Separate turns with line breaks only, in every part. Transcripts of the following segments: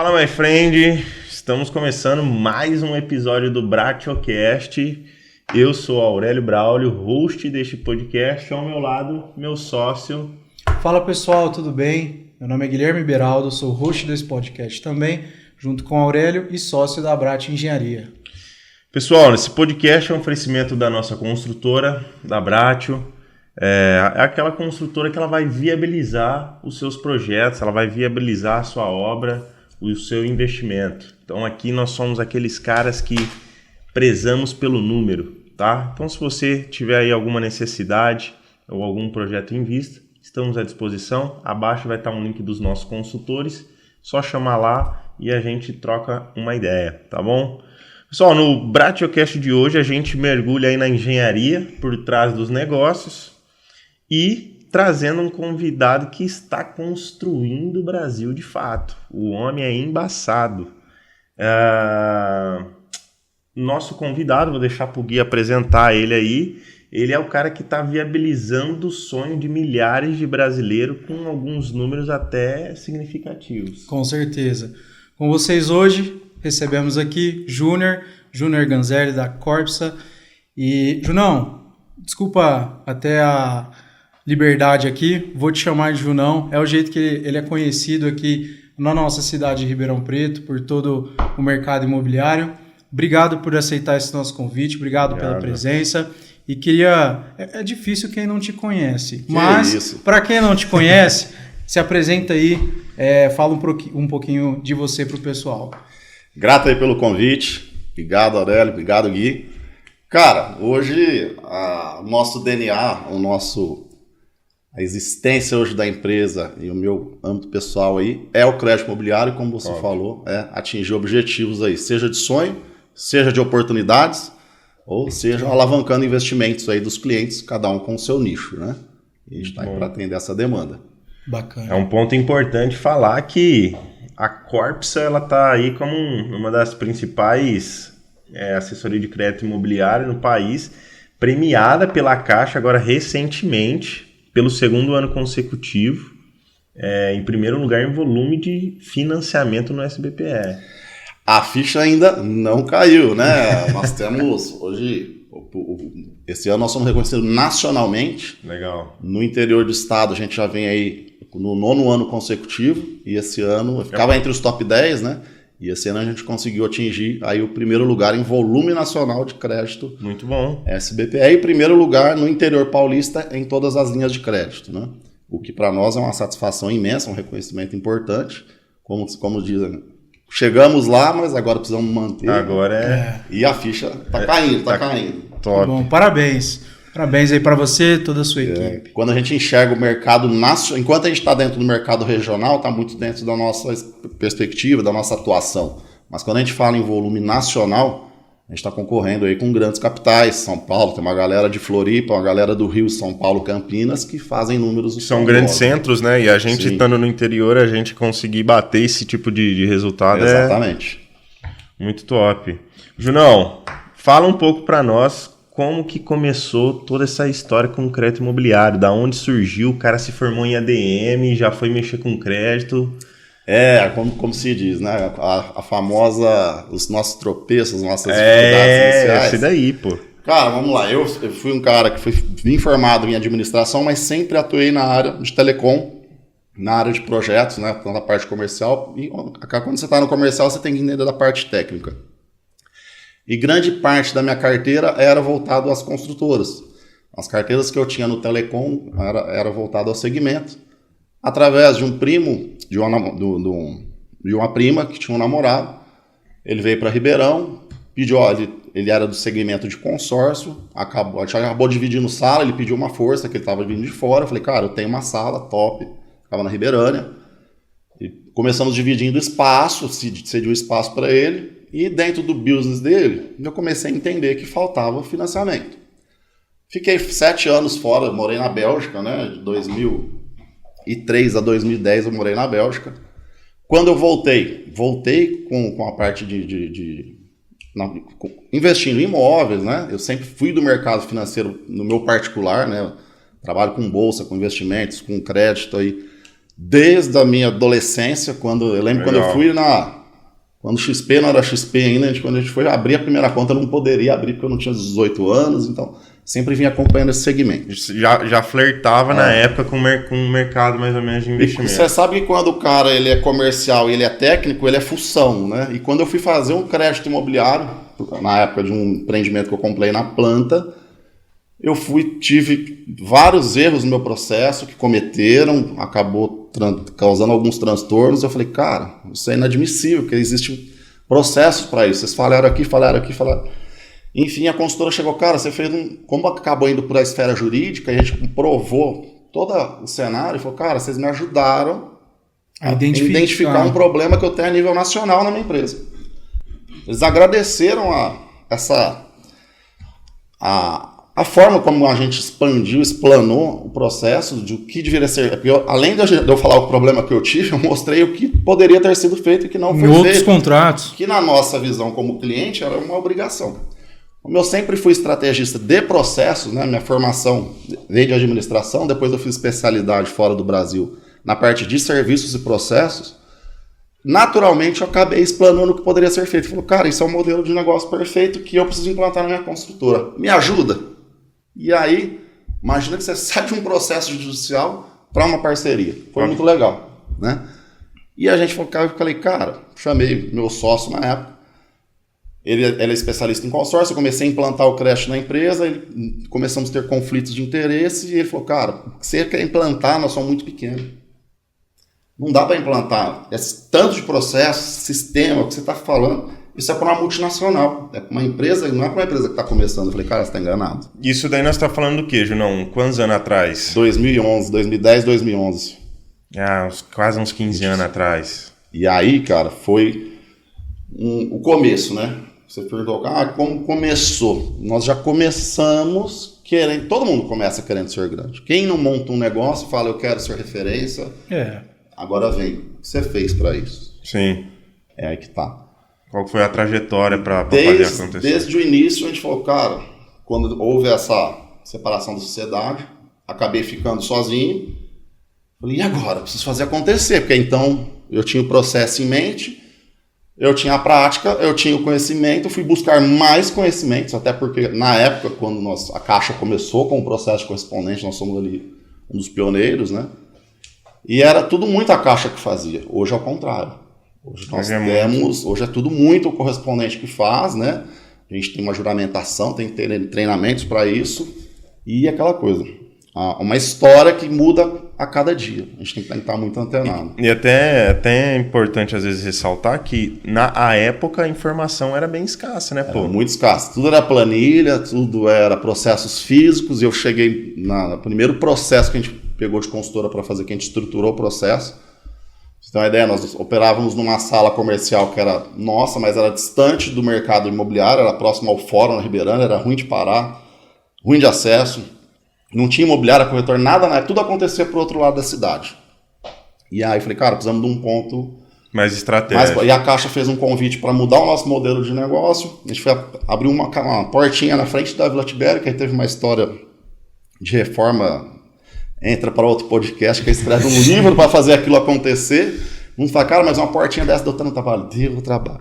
Fala, my friend! Estamos começando mais um episódio do BratioCast. Eu sou Aurélio Braulio, host deste podcast. Ao meu lado, meu sócio.
Fala, pessoal, tudo bem? Meu nome é Guilherme Beraldo, sou host desse podcast também, junto com Aurélio e sócio da Bratio Engenharia.
Pessoal, esse podcast é um oferecimento da nossa construtora, da Bratio. É aquela construtora que ela vai viabilizar os seus projetos, ela vai viabilizar a sua obra, o seu investimento. Então aqui nós somos aqueles caras que prezamos pelo número, tá? Então se você tiver aí alguma necessidade ou algum projeto em vista, estamos à disposição. Abaixo vai estar um link dos nossos consultores, só chamar lá e a gente troca uma ideia, tá bom? Pessoal, no BratioCast de hoje a gente mergulha aí na engenharia por trás dos negócios e trazendo um convidado que está construindo o Brasil de fato. O homem é embaçado. Nosso convidado, vou deixar para o Gui apresentar ele aí. Ele é o cara que está viabilizando o sonho de milhares de brasileiros com alguns números até significativos.
Com certeza. Com vocês hoje, recebemos aqui Júnior Ganzelli da Corpsa. E, Junão, desculpa até a liberdade aqui, vou te chamar de Junão, é o jeito que ele é conhecido aqui na nossa cidade de Ribeirão Preto, por todo o mercado imobiliário. Obrigado por aceitar esse nosso convite, obrigado pela presença. E queria... É difícil quem não te conhece, mas para quem não te conhece, se apresenta aí, fala um pouquinho de você para o pessoal.
Grato aí pelo convite, obrigado Aurélio, obrigado Gui. Cara, hoje o nosso DNA, a existência hoje da empresa e o meu âmbito pessoal aí é o crédito imobiliário, como você falou, atingir objetivos aí, seja de sonho, seja de oportunidades, ou seja alavancando investimentos aí dos clientes, cada um com o seu nicho, né? E a gente está aí para atender essa demanda.
Bacana.
É um ponto importante falar que a Corpsa ela está aí como uma das principais assessoria de crédito imobiliário no país, premiada pela Caixa agora recentemente, pelo segundo ano consecutivo, em primeiro lugar em volume de financiamento no SBPE.
A ficha ainda não caiu, né? Nós temos hoje, esse ano nós somos reconhecidos nacionalmente.
Legal.
No interior do estado a gente já vem aí no 9º ano consecutivo e esse ano ficava entre os top 10, né? E esse ano a gente conseguiu atingir aí o primeiro lugar em volume nacional de crédito.
Muito bom.
SBPE e primeiro lugar no interior paulista em todas as linhas de crédito, né? O que para nós é uma satisfação imensa, um reconhecimento importante. Como dizem, chegamos lá, mas agora precisamos manter.
Agora
E a ficha tá caindo.
Top.
Bom, parabéns. Parabéns aí para você e toda a sua equipe.
Quando a gente enxerga o mercado nacional, enquanto a gente está dentro do mercado regional, está muito dentro da nossa perspectiva, da nossa atuação. Mas quando a gente fala em volume nacional, a gente está concorrendo aí com grandes capitais. São Paulo, tem uma galera de Floripa, uma galera do Rio, São Paulo, Campinas, que fazem números...
São grandes centros, né? E a gente estando no interior, a gente conseguir bater esse tipo de resultado.
Exatamente.
Muito top. Junão, fala um pouco para nós como que começou toda essa história com o crédito imobiliário, da onde surgiu, o cara se formou em ADM, já foi mexer com crédito.
Como se diz, né? A famosa, os nossos tropeços, as nossas dificuldades iniciais.
Esse daí, pô.
Cara, vamos lá, eu fui um cara que vim formado em administração, mas sempre atuei na área de telecom, na área de projetos, né? Na parte comercial, e quando você está no comercial, você tem que entender da parte técnica. E grande parte da minha carteira era voltado às construtoras. As carteiras que eu tinha no telecom era voltado ao segmento. Através de um primo, de uma prima que tinha um namorado, ele veio para Ribeirão, pediu, ele era do segmento de consórcio, a gente acabou dividindo sala, ele pediu uma força, que ele estava vindo de fora. Eu falei, cara, eu tenho uma sala top, ficava na Ribeirânia. E começamos dividindo espaço, cedi o espaço para ele. E dentro do business dele, eu comecei a entender que faltava financiamento. Fiquei 7 anos fora, morei na Bélgica, né? De 2003 a 2010 eu morei na Bélgica. Quando eu voltei com a parte investindo em imóveis, né? Eu sempre fui do mercado financeiro no meu particular, né? Trabalho com bolsa, com investimentos, com crédito aí desde a minha adolescência, eu lembro quando eu fui quando o XP não era XP ainda, quando a gente foi abrir a primeira conta, eu não poderia abrir porque eu não tinha 18 anos, então sempre vim acompanhando esse segmento.
Já flertava na época com o mercado mais ou menos de investimento.
E você sabe que quando o cara ele é comercial e ele é técnico, ele é função, né? E quando eu fui fazer um crédito imobiliário, na época de um empreendimento que eu comprei na planta, tive vários erros no meu processo que cometeram, acabou causando alguns transtornos. Eu falei, cara, isso é inadmissível, porque existem processos para isso. Vocês falaram aqui. Enfim, a consultora chegou, cara, você fez como acabou indo para a esfera jurídica, a gente provou todo o cenário e falou, cara, vocês me ajudaram a identificar um problema que eu tenho a nível nacional na minha empresa. Eles agradeceram a forma como a gente explanou o processo de o que deveria ser. Porque além de eu falar o problema que eu tive, eu mostrei o que poderia ter sido feito e que não foi feito. Em
outros contratos.
Que na nossa visão como cliente era uma obrigação. Como eu sempre fui estrategista de processos, né, minha formação veio de administração, depois eu fiz especialidade fora do Brasil na parte de serviços e processos, naturalmente eu acabei explanando o que poderia ser feito. Falei, cara, isso é um modelo de negócio perfeito que eu preciso implantar na minha construtora. Me ajuda? E aí, imagina que você sai de um processo judicial para uma parceria. Foi muito legal, né? E a gente falei, cara, chamei meu sócio na época, ele é especialista em consórcio, eu comecei a implantar o crédito na empresa, começamos a ter conflitos de interesse, e ele falou, cara, o que você quer implantar, nós somos muito pequenos. Não dá para implantar esse tanto de processo, sistema, o que você está falando. Isso é para uma multinacional, é para uma empresa, não é para uma empresa que está começando. Eu falei, cara, você está enganado.
Isso daí nós estamos falando do quê, Junão? Quantos anos atrás?
2010, 2011.
Quase uns 15 anos atrás.
E aí, cara, foi o começo, né? Você perguntou, como começou? Nós já começamos querendo, todo mundo começa querendo ser grande. Quem não monta um negócio e fala, eu quero ser referência, agora vem, o que você fez para isso?
Sim.
É aí que tá.
Qual foi a trajetória para fazer acontecer?
Desde o início a gente falou, cara, quando houve essa separação da sociedade, acabei ficando sozinho. Falei, e agora? Preciso fazer acontecer, porque então eu tinha o processo em mente, eu tinha a prática, eu tinha o conhecimento, fui buscar mais conhecimentos, até porque na época, quando a Caixa começou com o processo de correspondente, nós somos ali um dos pioneiros, né? E era tudo muito a Caixa que fazia. Hoje é o contrário. Hoje é tudo muito o correspondente que faz, né? A gente tem uma juramentação, tem que ter treinamentos para isso e aquela coisa. Uma história que muda a cada dia. A gente tem que estar muito antenado.
E até é importante às vezes ressaltar que na época a informação era bem escassa, né, pô?
Era muito escassa. Tudo era planilha, tudo era processos físicos. E eu cheguei no primeiro processo que a gente pegou de consultora para fazer, que a gente estruturou o processo. Você tem uma ideia, nós operávamos numa sala comercial que era nossa, mas era distante do mercado imobiliário, era próximo ao Fórum, na Ribeirânia, era ruim de parar, ruim de acesso, não tinha imobiliária, corretor, nada, tudo acontecia pro outro lado da cidade. E aí falei, cara, precisamos de um ponto
mais estratégico.
E a Caixa fez um convite para mudar o nosso modelo de negócio, a gente foi abrir uma portinha na frente da Vila Tibério, que aí teve uma história de reforma. Entra para outro podcast que escreve um livro para fazer aquilo acontecer. Não fala, cara, mas uma portinha dessa deu tanto trabalho. Deu trabalho.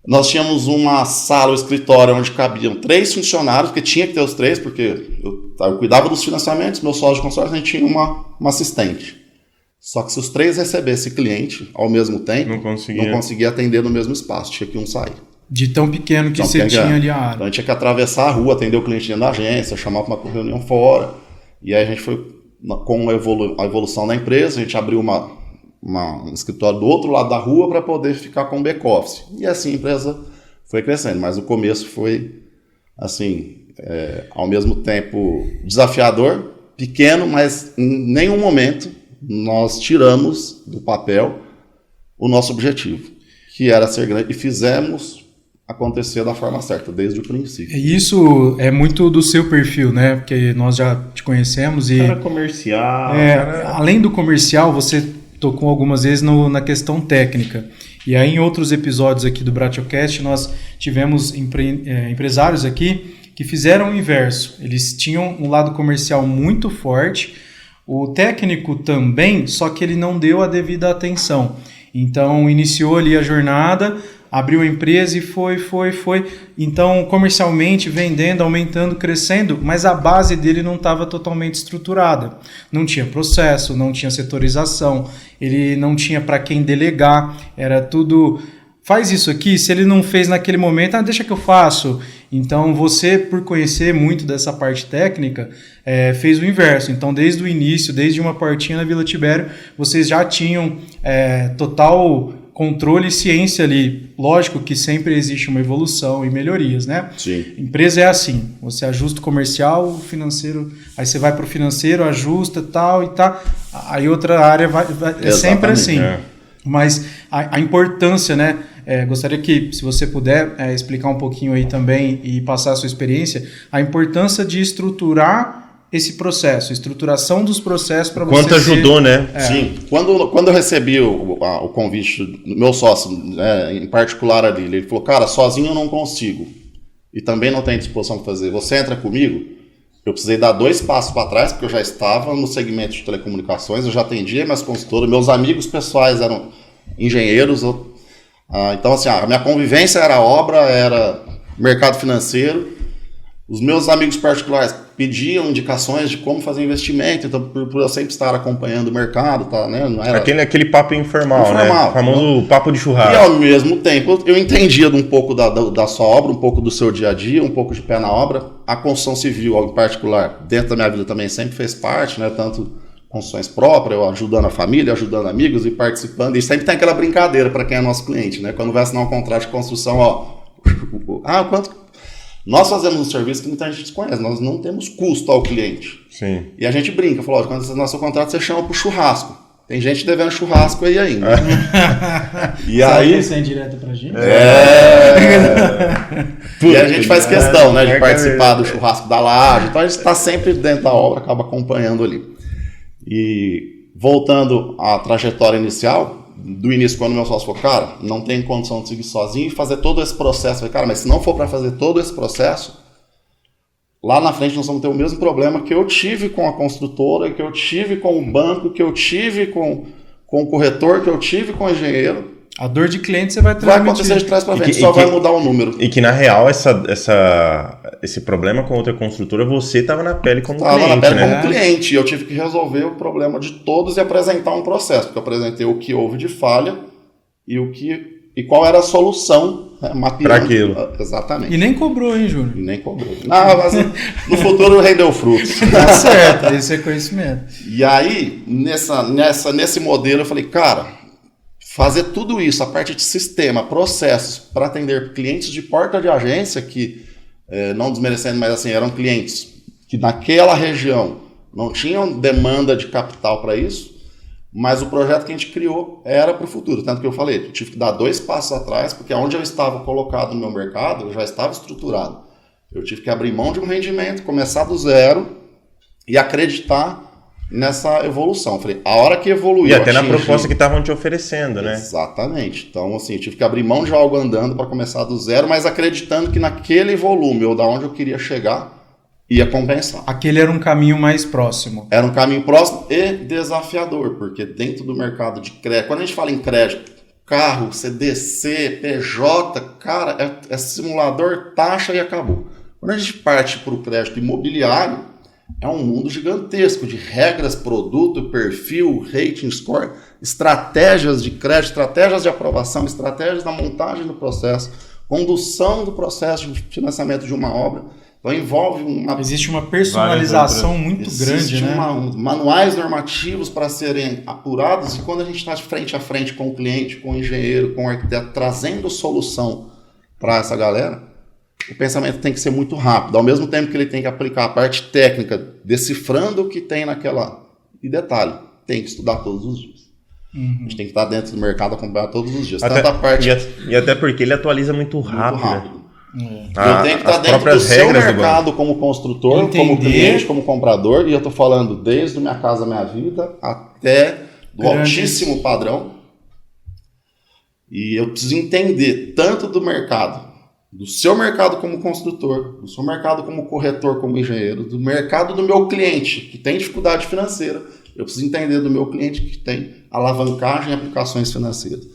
Nós tínhamos uma sala, um escritório, onde cabiam 3 funcionários, porque tinha que ter os 3, porque eu cuidava dos financiamentos, meu sócio de consórcio, a gente tinha uma assistente. Só que se os 3 recebessem cliente ao mesmo tempo, não conseguia atender no mesmo espaço, tinha que um sair.
De tão pequeno que você tinha ali a área.
Então a gente tinha que atravessar a rua, atender o cliente dentro da agência, chamar para uma reunião fora. E aí a gente foi, com a evolução da empresa, a gente abriu um escritório do outro lado da rua para poder ficar com o back-office. E assim a empresa foi crescendo, mas o começo foi, assim, ao mesmo tempo desafiador, pequeno, mas em nenhum momento nós tiramos do papel o nosso objetivo, que era ser grande, e fizemos acontecer da forma certa, desde o princípio.
Isso é muito do seu perfil, né? Porque nós já te conhecemos e...
Cara comercial.
Além do comercial, você tocou algumas vezes na questão técnica. E aí em outros episódios aqui do Bratiocast, nós tivemos empresários aqui que fizeram o inverso. Eles tinham um lado comercial muito forte, O técnico também, só que ele não deu a devida atenção. Então, iniciou ali a jornada, abriu a empresa e foi. Então, comercialmente, vendendo, aumentando, crescendo, mas a base dele não estava totalmente estruturada. Não tinha processo, não tinha setorização, ele não tinha para quem delegar, era tudo... Faz isso aqui, se ele não fez naquele momento, deixa que eu faço. Então, você, por conhecer muito dessa parte técnica, fez o inverso. Então, desde o início, desde uma portinha na Vila Tibério, vocês já tinham total controle e ciência ali. Lógico que sempre existe uma evolução e melhorias, né?
Sim.
Empresa é assim, você ajusta o comercial, o financeiro, aí você vai para o financeiro, ajusta tal e tal, aí outra área é sempre assim. Mas a importância, né? Gostaria que, se você puder, explicar um pouquinho aí também e passar a sua experiência, a importância de estruturar esse processo, estruturação dos processos para você...
Quanto ajudou, né?
Sim. Quando eu recebi o convite do meu sócio, em particular ali, ele falou, cara, sozinho eu não consigo e também não tenho disposição para fazer. Você entra comigo? Eu precisei dar 2 passos para trás, porque eu já estava no segmento de telecomunicações, eu já atendia minhas consultoras, meus amigos pessoais eram engenheiros, então assim, a minha convivência era obra, era mercado financeiro, os meus amigos particulares pediam indicações de como fazer investimento, então por eu sempre estar acompanhando o mercado, tá, né? Não era...
aquele papo informal, né? O famoso papo de churrasco.
E ao mesmo tempo eu entendia um pouco da sua obra, um pouco do seu dia a dia, um pouco de pé na obra. A construção civil, em particular, dentro da minha vida também sempre fez parte, né? Tanto construções próprias, eu ajudando a família, ajudando amigos e participando. E sempre tem aquela brincadeira para quem é nosso cliente, né? Quando vai assinar um contrato de construção, quanto... Nós fazemos um serviço que muita gente desconhece, nós não temos custo ao cliente.
Sim.
E a gente brinca, falou, quando você assinar seu contrato, você chama pro churrasco. Tem gente devendo churrasco aí ainda.
E aí... Isso é indireto pra gente?
E a gente faz questão, né, de participar do churrasco da laje. Então a gente está sempre dentro da obra, acaba acompanhando ali. E voltando à trajetória inicial... Do início, quando meu sócio falou, cara, não tem condição de seguir sozinho e fazer todo esse processo. Eu falei, cara, mas se não for para fazer todo esse processo, lá na frente nós vamos ter o mesmo problema que eu tive com a construtora, que eu tive com o banco, que eu tive com o corretor, que eu tive com o engenheiro.
A dor de cliente você vai
transmitir. Vai acontecer de trás para frente, só vai mudar o número.
E que na real esse problema com outra construtora, você estava na pele como cliente,
na pele
né?
como cliente, e eu tive que resolver o problema de todos e apresentar um processo, porque eu apresentei o que houve de falha e qual era a solução, né, mapeando.
Para aquilo.
Exatamente. E nem cobrou, hein, Júnior?
E nem cobrou. Não, mas no futuro rendeu frutos.
Tá certo, esse é conhecimento.
E aí, nesse modelo, eu falei, cara... Fazer tudo isso, a parte de sistema, processos, para atender clientes de porta de agência, que, não desmerecendo, mas assim, eram clientes que naquela região não tinham demanda de capital para isso, mas o projeto que a gente criou era para o futuro. Tanto que eu falei, eu tive que dar 2 passos atrás, porque onde eu estava colocado no meu mercado, eu já estava estruturado. Eu tive que abrir mão de um rendimento, começar do zero e acreditar nessa evolução. Falei, a hora que evoluiu...
E até na proposta que estavam te oferecendo, né?
Exatamente. Então, assim, eu tive que abrir mão de algo andando para começar do zero, mas acreditando que naquele volume, ou da onde eu queria chegar, ia compensar.
Aquele era um caminho mais próximo.
Era um caminho próximo e desafiador, porque dentro do mercado de crédito, quando a gente fala em crédito, carro, CDC, PJ, cara, é simulador, taxa e acabou. Quando a gente parte para o crédito imobiliário, é um mundo gigantesco de regras, produto, perfil, rating, score, estratégias de crédito, estratégias de aprovação, estratégias da montagem do processo, condução do processo de financiamento de uma obra. Então envolve
Existe uma personalização muito grande, né?
Manuais normativos para serem apurados, e quando a gente está de frente a frente com o cliente, com o engenheiro, com o arquiteto, trazendo solução para essa galera, o pensamento tem que ser muito rápido, ao mesmo tempo que ele tem que aplicar a parte técnica, decifrando o que tem naquela... E detalhe, tem que estudar todos os dias. Uhum. A gente tem que estar dentro do mercado, acompanhar todos os dias.
E até porque ele atualiza muito rápido.
Eu tenho que estar dentro do seu mercado como construtor, como cliente, como comprador, e eu estou falando desde Minha Casa Minha Vida até do altíssimo padrão. E eu preciso entender tanto do mercado do seu mercado como construtor, do seu mercado como corretor, como engenheiro, do mercado do meu cliente que tem dificuldade financeira. Eu preciso entender do meu cliente que tem alavancagem em aplicações financeiras.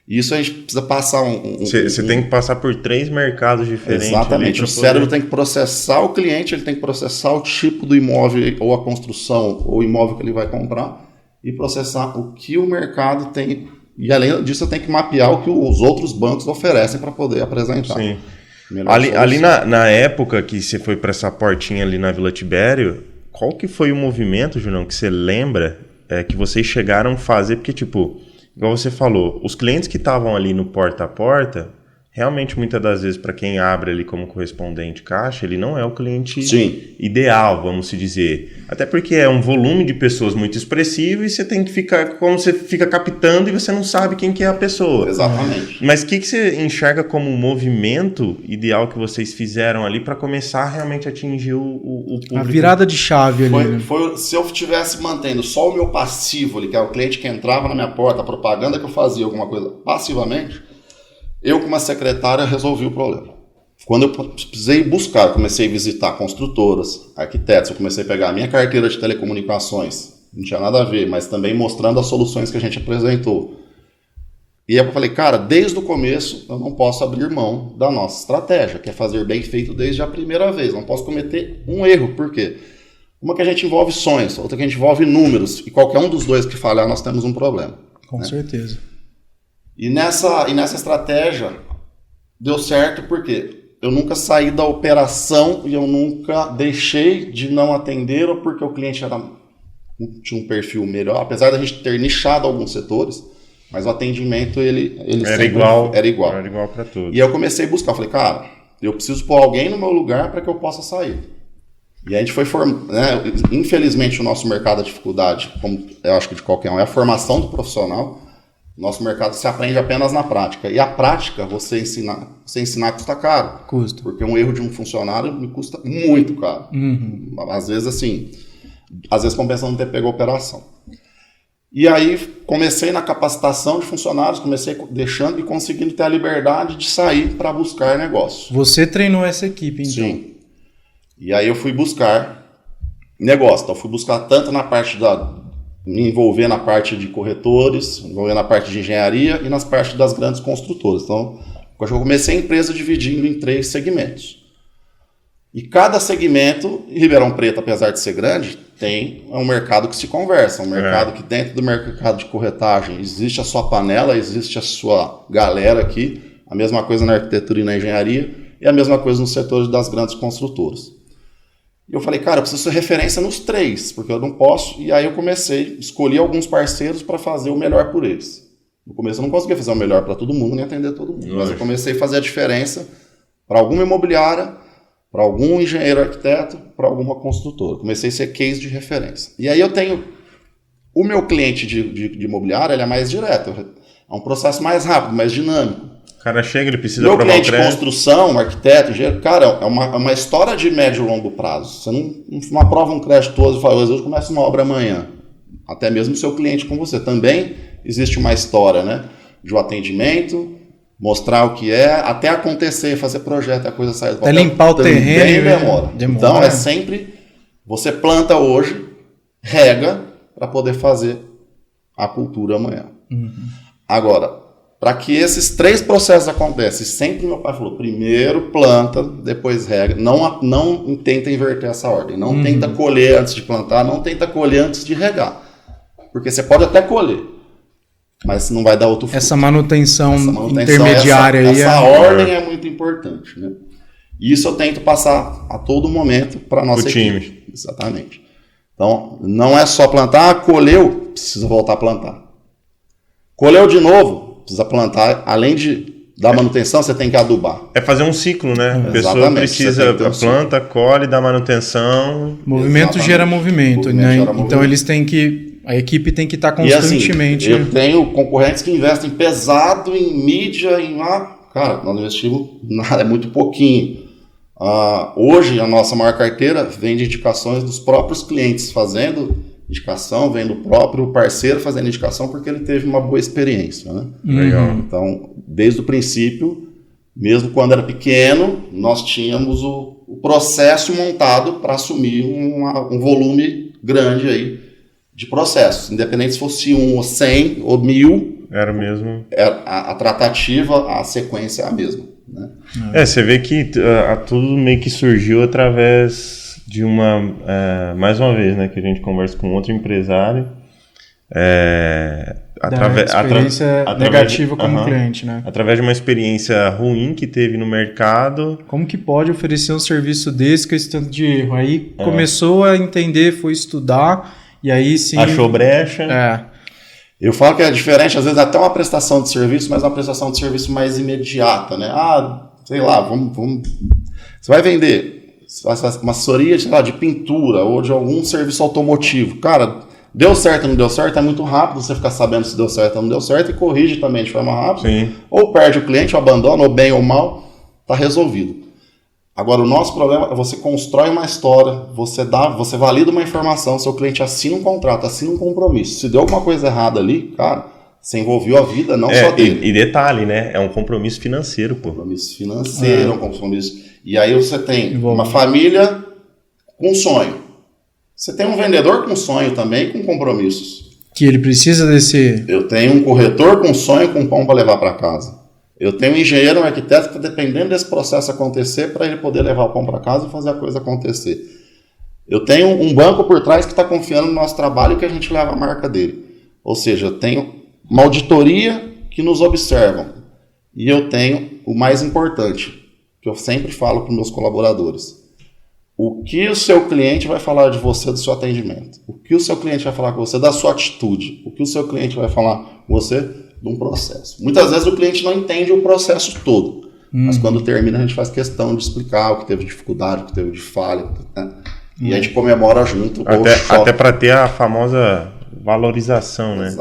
Isso a gente precisa passar
Você tem que passar por 3 mercados diferentes.
Exatamente. O cérebro tem que processar o cliente, ele tem que processar o tipo do imóvel ou a construção ou o imóvel que ele vai comprar e processar o que o mercado tem. E além disso, eu tenho que mapear o que os outros bancos oferecem para poder apresentar.
Sim. Ali na época que você foi para essa portinha ali na Vila Tibério, qual que foi o movimento, Junão, que você lembra que vocês chegaram a fazer? Porque, tipo, igual você falou, os clientes que estavam ali no porta a porta, realmente, muitas das vezes, para quem abre ali como correspondente caixa, ele não é o cliente ideal, vamos se dizer. Até porque é um volume de pessoas muito expressivo e você tem que ficar, como você fica captando e você não sabe quem que é a pessoa.
Exatamente.
Mas o que você enxerga como movimento ideal que vocês fizeram ali para começar a realmente atingir o público?
A virada de chave ali.
Se eu estivesse mantendo só o meu passivo ali, que é o cliente que entrava na minha porta, a propaganda que eu fazia, alguma coisa passivamente, eu, com uma secretária, resolvi o problema. Quando eu precisei buscar, comecei a visitar construtoras, arquitetos, eu comecei a pegar a minha carteira de telecomunicações, não tinha nada a ver, mas também mostrando as soluções que a gente apresentou. E aí eu falei, cara, desde o começo eu não posso abrir mão da nossa estratégia, que é fazer bem feito desde a primeira vez. Não posso cometer um erro, por quê? Uma que a gente envolve sonhos, outra que a gente envolve números, e qualquer um dos dois que falhar, nós temos um problema.
Com certeza.
E nessa estratégia deu certo porque eu nunca saí da operação e eu nunca deixei de não atender ou porque o cliente tinha um perfil melhor, apesar da gente ter nichado alguns setores, mas o atendimento ele
era igual
para
todos.
E aí eu comecei a buscar, falei, cara, eu preciso pôr alguém no meu lugar para que eu possa sair. E a gente foi né, infelizmente o nosso mercado, a dificuldade, como eu acho que de qualquer um, é a formação do profissional. Nosso mercado se aprende apenas na prática. E a prática, você ensinar custa caro.
Custa.
Porque um erro de um funcionário me custa muito caro.
Uhum.
Às vezes compensa não ter pego a operação. E aí comecei na capacitação de funcionários, comecei deixando e conseguindo ter a liberdade de sair para buscar negócio.
Você treinou essa equipe, então?
Sim. E aí eu fui buscar negócio. Então eu fui buscar tanto na parte me envolver na parte de corretores, me envolver na parte de engenharia e nas partes das grandes construtoras. Então, eu comecei a empresa dividindo em 3 segmentos. E cada segmento, em Ribeirão Preto, apesar de ser grande, é um mercado que se conversa, um mercado que dentro do mercado de corretagem existe a sua panela, existe a sua galera aqui, a mesma coisa na arquitetura e na engenharia, e a mesma coisa nos setores das grandes construtoras. E eu falei, cara, eu preciso ser referência nos 3, porque eu não posso. E aí eu escolhi alguns parceiros para fazer o melhor por eles. No começo eu não conseguia fazer o melhor para todo mundo, nem atender todo mundo. Mas eu comecei a fazer a diferença para alguma imobiliária, para algum engenheiro arquiteto, para alguma construtora. Comecei a ser case de referência. E aí eu tenho... O meu cliente de imobiliária, ele é mais direto. É um processo mais rápido, mais dinâmico.
O cara chega, ele precisa
provar o crédito. Meu cliente de construção, arquiteto, engenheiro, cara, é uma história de médio e longo prazo. Você não aprova um crédito hoje e fala, hoje começa uma obra amanhã. Até mesmo o seu cliente com você. Também existe uma história, né? De um atendimento, mostrar o que é, até acontecer, fazer projeto, a coisa sair do papel.
Até limpar o terreno.
Demora. Então é sempre, você planta hoje, rega, para poder fazer a cultura amanhã.
Uhum.
Agora, para que esses 3 processos aconteçam, sempre meu pai falou, primeiro planta, depois rega. Não tenta inverter essa ordem. Não tenta colher antes de plantar, não tenta colher antes de regar. Porque você pode até colher, mas não vai dar outro fruto.
Essa manutenção intermediária aí.
Essa ordem é muito importante, né? E isso eu tento passar a todo momento para a nossa equipe. Exatamente. Então, não é só plantar, colheu, precisa voltar a plantar. Colheu de novo, precisa plantar, além da manutenção, você tem que adubar.
É fazer um ciclo, né? A pessoa precisa, planta, colhe, dá manutenção.
Movimento gera movimento, né? Então eles têm que, a equipe tem que estar constantemente.
E assim, eu tenho concorrentes que investem pesado em mídia, cara, nós investimos nada, é muito pouquinho. Hoje a nossa maior carteira vem de indicações dos próprios clientes fazendo indicação, vem do próprio parceiro fazendo indicação porque ele teve uma boa experiência, né?
Legal.
Então, desde o princípio, Mesmo quando era pequeno, nós tínhamos o processo montado para assumir um volume grande aí de processos. Independente se fosse 1 ou 100 ou 1000,
era mesmo.
A tratativa, a sequência é a mesma. Né?
Você vê que tudo meio que surgiu através de mais uma vez, né, que a gente conversa com outro empresário,
experiência negativa como cliente, né?
Através de uma experiência ruim que teve no mercado.
Como que pode oferecer um serviço desse com esse tanto de erro? Aí começou a entender, foi estudar, e aí sim...
Achou brecha.
Eu falo que é diferente, às vezes até uma prestação de serviço, mas uma prestação de serviço mais imediata, né? Sei lá, vamos... Você vai vender uma assessoria, sei lá, de pintura ou de algum serviço automotivo. Cara, deu certo ou não deu certo, é muito rápido você ficar sabendo se deu certo ou não deu certo e corrige também de forma rápida.
Sim.
Ou perde o cliente, ou abandona, ou bem ou mal, está resolvido. Agora, o nosso problema é você constrói uma história, você valida uma informação, seu cliente assina um contrato, assina um compromisso. Se deu alguma coisa errada ali, cara, você envolveu a vida, não só dele.
E detalhe, né? É um compromisso financeiro, pô.
Compromisso financeiro, um compromisso. E aí você tem uma família com sonho. Você tem um vendedor com sonho também, com compromissos.
Que ele precisa desse...
Eu tenho um corretor com sonho, com pão para levar para casa. Eu tenho um engenheiro, um arquiteto que está dependendo desse processo acontecer para ele poder levar o pão para casa e fazer a coisa acontecer. Eu tenho um banco por trás que está confiando no nosso trabalho e que a gente leva a marca dele. Ou seja, eu tenho uma auditoria que nos observam. E eu tenho o mais importante, que eu sempre falo para os meus colaboradores. O que o seu cliente vai falar de você do seu atendimento? O que o seu cliente vai falar com você da sua atitude? O que o seu cliente vai falar com você de um processo? Muitas vezes o cliente não entende o processo todo, mas quando termina a gente faz questão de explicar o que teve de dificuldade, o que teve de falha, né? E a gente comemora junto.
Até para ter a famosa valorização, né,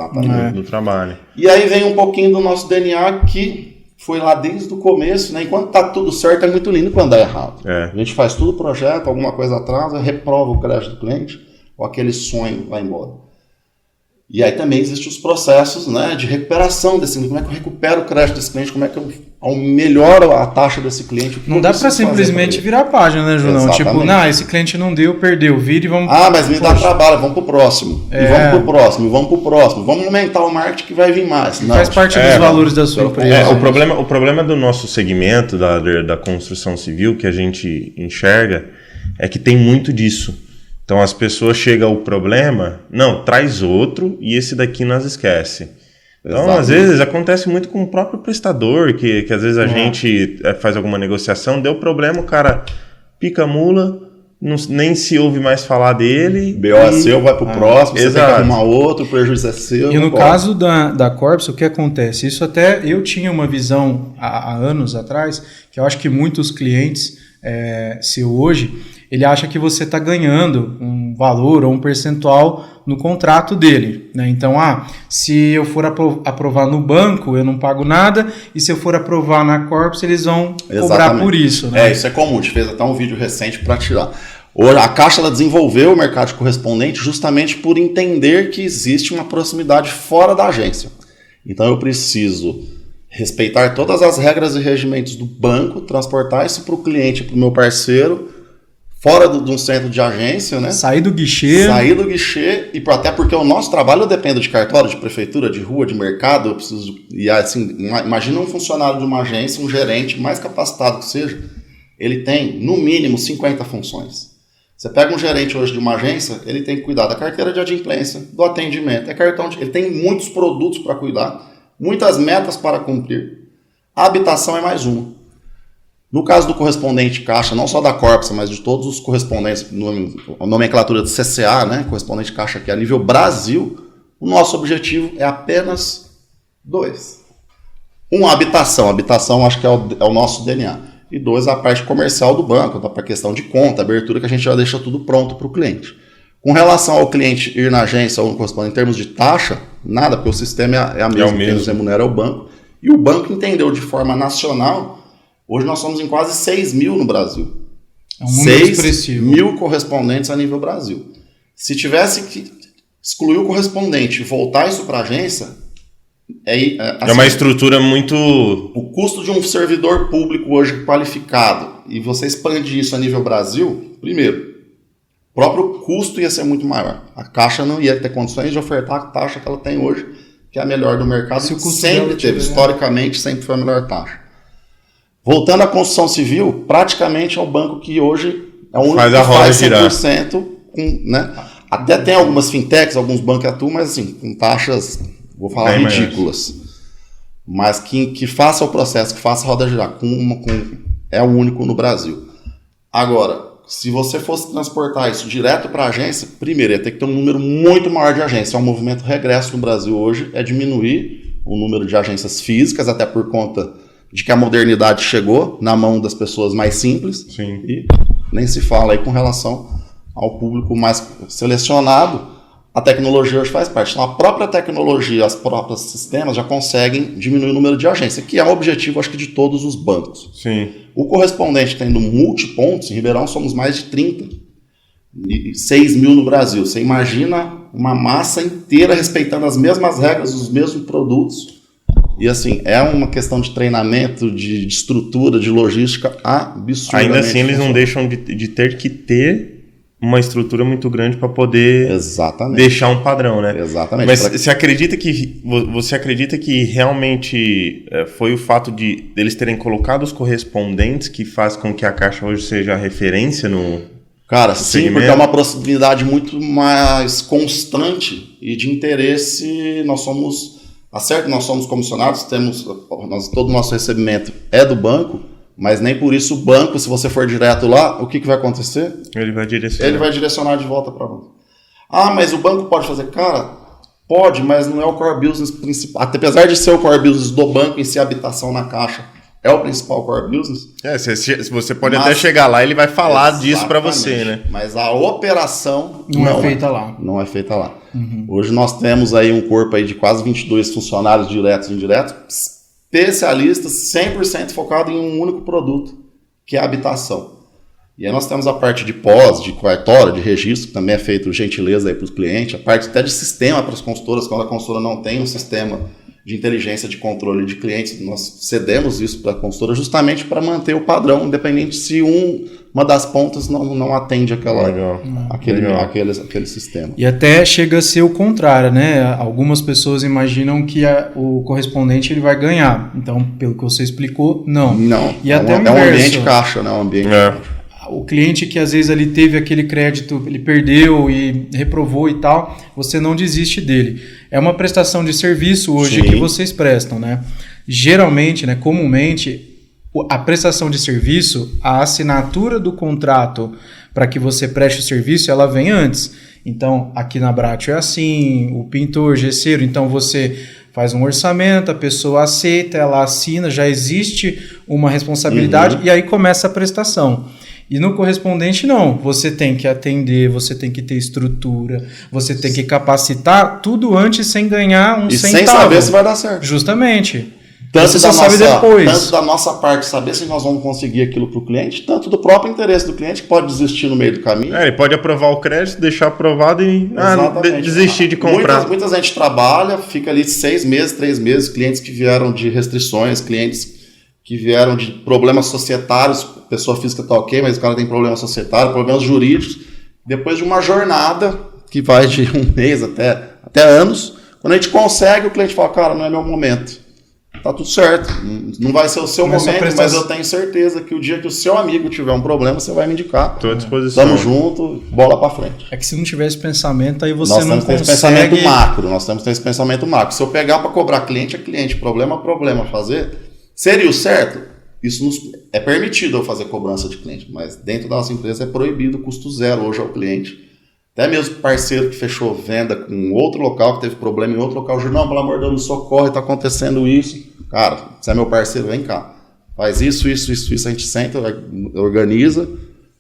do trabalho.
E aí vem um pouquinho do nosso DNA que foi lá desde o começo, né? Enquanto tá tudo certo, é muito lindo quando dá errado. A gente faz tudo projeto, alguma coisa atrasa, reprova o crédito do cliente, ou aquele sonho vai embora. E aí também existem os processos, né, de recuperação desse cliente. Como é que eu recupero o crédito desse cliente? Como é que eu melhoro a taxa desse cliente?
Não dá para simplesmente virar a página, né, Junão?
Exatamente.
Tipo, esse cliente não deu, perdeu. Vira e vamos...
mas me dá trabalho, vamos pro próximo. E vamos pro próximo, e vamos pro próximo. Vamos aumentar o marketing que vai vir mais. Não,
faz parte dos valores da sua empresa.
O problema do nosso segmento, da construção civil, que a gente enxerga, é que tem muito disso. Então as pessoas chegam ao problema, traz outro e esse daqui nós esquece. Então, exatamente. Às vezes, acontece muito com o próprio prestador, que às vezes a gente faz alguma negociação, deu problema, o cara pica a mula, nem se ouve mais falar dele.
BO é seu, vai pro próximo, você tem que arrumar outro, o prejuízo é seu.
E no caso da Corpsa, o que acontece? Isso até eu tinha uma visão há anos atrás, que eu acho que muitos clientes, se hoje... ele acha que você está ganhando um valor ou um percentual no contrato dele, né? Então, se eu for aprovar no banco, eu não pago nada, e se eu for aprovar na Corpsa, eles vão cobrar por isso, né?
Isso é comum, a gente fez até um vídeo recente para tirar. A Caixa ela desenvolveu o mercado de correspondente justamente por entender que existe uma proximidade fora da agência. Então, eu preciso respeitar todas as regras e regimentos do banco, transportar isso para o cliente, para o meu parceiro, fora de um centro de agência, né?
Sair do guichê,
e até porque o nosso trabalho depende de cartório, de prefeitura, de rua, de mercado. Eu preciso, e assim, imagina um funcionário de uma agência, um gerente, mais capacitado que seja, ele tem, no mínimo, 50 funções. Você pega um gerente hoje de uma agência, ele tem que cuidar da carteira de adimplência, do atendimento, ele tem muitos produtos para cuidar, muitas metas para cumprir. A habitação é mais uma. No caso do correspondente caixa, não só da Corpsa, mas de todos os correspondentes, a nomenclatura do CCA, né, correspondente caixa que é a nível Brasil, o nosso objetivo é apenas 2. A habitação. A habitação acho que é o nosso DNA. E 2, a parte comercial do banco, para a questão de conta, abertura, que a gente já deixa tudo pronto para o cliente. Com relação ao cliente ir na agência ou no correspondente, em termos de taxa, nada, porque o sistema é a mesma, quem nos remunera é o banco. E o banco entendeu de forma nacional. Hoje nós somos em quase 6 mil no Brasil.
É um número expressivo.
6 mil correspondentes a nível Brasil. Se tivesse que excluir o correspondente e voltar isso para a agência,
É uma estrutura muito...
O custo de um servidor público hoje qualificado, e você expandir isso a nível Brasil, primeiro, o próprio custo ia ser muito maior. A Caixa não ia ter condições de ofertar a taxa que ela tem hoje, que é a melhor do mercado. Sempre teve, historicamente, sempre foi a melhor taxa. Voltando à construção civil, praticamente é o banco que hoje é o único que faz 100% com, né? Até tem algumas fintechs, alguns bancos que atuam, mas assim, com taxas, vou falar, ridículas. Mas que faça o processo, que faça a roda girar, é o único no Brasil. Agora, se você fosse transportar isso direto para a agência, primeiro, ia ter que ter um número muito maior de agências. É um movimento regresso no Brasil hoje, é diminuir o número de agências físicas, até por conta de que a modernidade chegou na mão das pessoas mais simples.
Sim.
E nem se fala aí com relação ao público mais selecionado. A tecnologia hoje faz parte. Então, a própria tecnologia, os próprios sistemas já conseguem diminuir o número de agências, que é um objetivo, acho que, de todos os bancos.
Sim.
O correspondente tendo multipontos, em Ribeirão somos mais de 30. E 6 mil no Brasil. Você imagina uma massa inteira respeitando as mesmas regras, os mesmos produtos. E assim, é uma questão de treinamento, de estrutura, de logística absurdamente.
Ainda assim, eles não deixam de ter que ter uma estrutura muito grande para poder deixar um padrão, né?
Exatamente.
Mas você acredita que realmente foi o fato de eles terem colocado os correspondentes que faz com que a Caixa hoje seja a referência no...
Cara, sim, porque é uma proximidade muito mais constante e de interesse. Nós somos comissionados, todo o nosso recebimento é do banco, mas nem por isso o banco, se você for direto lá, o que vai acontecer?
Ele vai direcionar
de volta para o banco. Ah, mas o banco pode fazer? Cara, pode, mas não é o core business principal. Apesar de ser o core business do banco em si, a habitação na Caixa é o principal core business.
Você pode até chegar lá e ele vai falar disso para você, né?
Mas a operação
não é feita lá.
Não é feita lá. Uhum. Hoje nós temos aí um corpo aí de quase 22 funcionários diretos e indiretos, especialistas 100% focado em um único produto, que é a habitação. E aí nós temos a parte de pós, de cartório, de registro, que também é feito gentileza aí para os clientes, a parte até de sistema para as consultoras, quando a consultora não tem um sistema de inteligência de controle de clientes, nós cedemos isso para a consultora justamente para manter o padrão, independente se uma das pontas não atende aquele sistema.
E até chega a ser o contrário, né? Algumas pessoas imaginam que o correspondente ele vai ganhar. Então, pelo que você explicou, não.
Não,
e até
um ambiente caixa, né? Um ambiente caixa.
O cliente que às vezes ele teve aquele crédito, ele perdeu e reprovou e tal, você não desiste dele. É uma prestação de serviço hoje que vocês prestam, né? Geralmente, né, comumente, a prestação de serviço, a assinatura do contrato para que você preste o serviço, ela vem antes. Então, aqui na Bratio é assim, o pintor, gesseiro, então você faz um orçamento, a pessoa aceita, ela assina, já existe uma responsabilidade e aí começa a prestação. E no correspondente não, você tem que atender, você tem que ter estrutura, você tem que capacitar tudo antes sem ganhar um centavo.
E sem saber se vai dar certo.
Justamente.
Você só sabe depois. Tanto da nossa parte saber se nós vamos conseguir aquilo para o cliente, tanto do próprio interesse do cliente que pode desistir no meio do caminho.
Ele pode aprovar o crédito, deixar aprovado e desistir de comprar.
Muita gente trabalha, fica ali 6 meses, 3 meses, clientes que vieram de restrições, clientes que vieram de problemas societários, pessoa física está ok, mas o cara tem problema societário, problemas jurídicos. Depois de uma jornada que vai de 1 mês até anos, quando a gente consegue, o cliente fala, cara, não é meu momento. Tá tudo certo, não vai ser o seu momento, mas eu tenho certeza que o dia que o seu amigo tiver um problema, você vai me indicar.
Estou à disposição.
Tamo junto, bola para frente.
É que se não tiver esse pensamento, aí você
nós
não
consegue... Nós temos esse pensamento macro. Se eu pegar para cobrar cliente a cliente, problema fazer, seria o certo? Isso é permitido eu fazer cobrança de cliente, mas dentro da nossa empresa é proibido, custo zero hoje ao cliente. Até mesmo parceiro que fechou venda com outro local, que teve problema em outro local, não, pelo amor de Deus, me socorre, está acontecendo isso. Cara, você é meu parceiro, vem cá. Faz isso, a gente senta, organiza,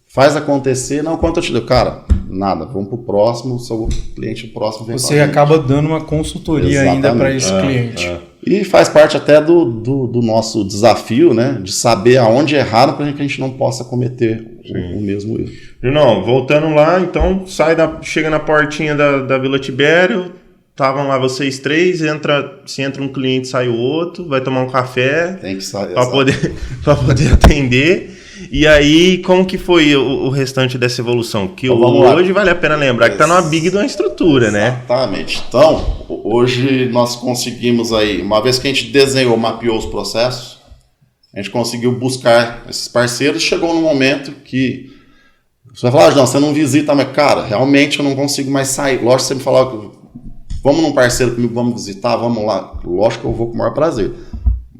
faz acontecer. Não, quanto eu te dou? Cara, nada, vamos pro próximo, o seu cliente próximo vem.
Você acaba dando uma consultoria ainda para esse cliente.
E faz parte até do nosso desafio, né? De saber aonde erraram para que a gente não possa cometer o mesmo erro.
Junão, voltando lá, então chega na portinha da Vila Tibério, estavam lá vocês três, se entra um cliente, sai o outro, vai tomar um café para poder atender. E aí, como que foi o restante dessa evolução? Que então, hoje vale a pena lembrar que está numa big de uma estrutura, né?
Exatamente. Então, hoje nós conseguimos aí, uma vez que a gente desenhou, mapeou os processos, a gente conseguiu buscar esses parceiros, chegou num momento que você vai falar, não, você não visita, mas cara, realmente eu não consigo mais sair. Lógico que você me falar, vamos num parceiro comigo, vamos visitar, vamos lá. Lógico que eu vou com o maior prazer.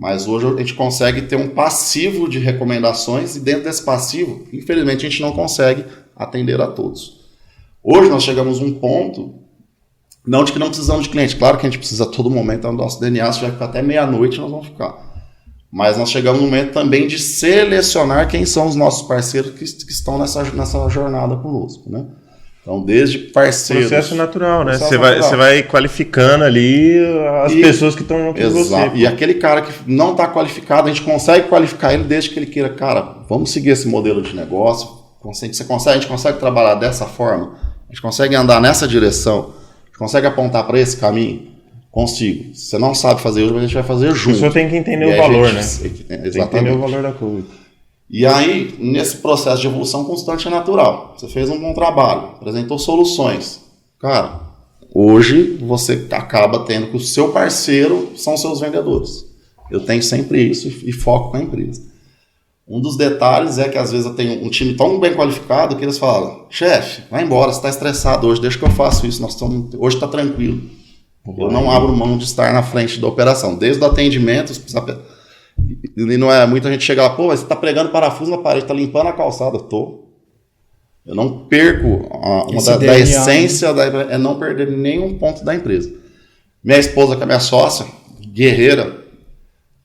Mas hoje a gente consegue ter um passivo de recomendações e dentro desse passivo, infelizmente, a gente não consegue atender a todos. Hoje nós chegamos a um ponto, não de que não precisamos de cliente. Claro que a gente precisa a todo momento, é o nosso DNA, se vai ficar até meia-noite, nós vamos ficar. Mas nós chegamos no momento também de selecionar quem são os nossos parceiros que estão nessa jornada conosco, né? Então, desde parceiros...
Processo natural, né? Você vai qualificando ali as pessoas que estão junto com você.
E aquele cara que não está qualificado, a gente consegue qualificar ele desde que ele queira, cara, vamos seguir esse modelo de negócio, a gente consegue trabalhar dessa forma, a gente consegue andar nessa direção, a gente consegue apontar para esse caminho, consigo. Se você não sabe fazer hoje, mas a gente vai fazer junto.
A pessoa tem que entender o valor, né?
Exatamente.
Tem que entender o valor da coisa.
E aí, nesse processo de evolução constante é natural. Você fez um bom trabalho, apresentou soluções. Cara, hoje você acaba tendo que o seu parceiro são seus vendedores. Eu tenho sempre isso e foco com a empresa. Um dos detalhes é que às vezes eu tenho um time tão bem qualificado que eles falam, chefe, vai embora, você está estressado hoje, deixa que eu faço isso, hoje está tranquilo. Eu não abro mão de estar na frente da operação, desde o atendimento, e não é muita gente chega lá, pô, mas você está pregando parafuso na parede, está limpando a calçada. Eu não perco da essência é não perder nenhum ponto da empresa. Minha esposa, que é minha sócia, guerreira,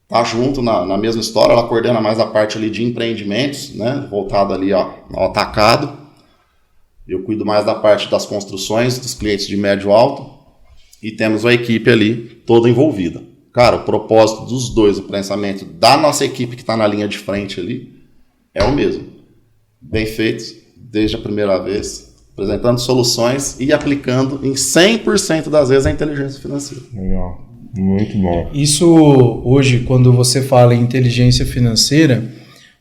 tá junto na mesma história, ela coordena mais a parte ali de empreendimentos, né, voltada ali ao atacado. Eu cuido mais da parte das construções, dos clientes de médio alto, e temos a equipe ali toda envolvida. Cara, o propósito dos dois, o pensamento da nossa equipe que está na linha de frente ali, é o mesmo. Bem feitos, desde a primeira vez, apresentando soluções e aplicando em 100% das vezes a inteligência financeira.
Legal, muito bom.
Isso, hoje, quando você fala em inteligência financeira,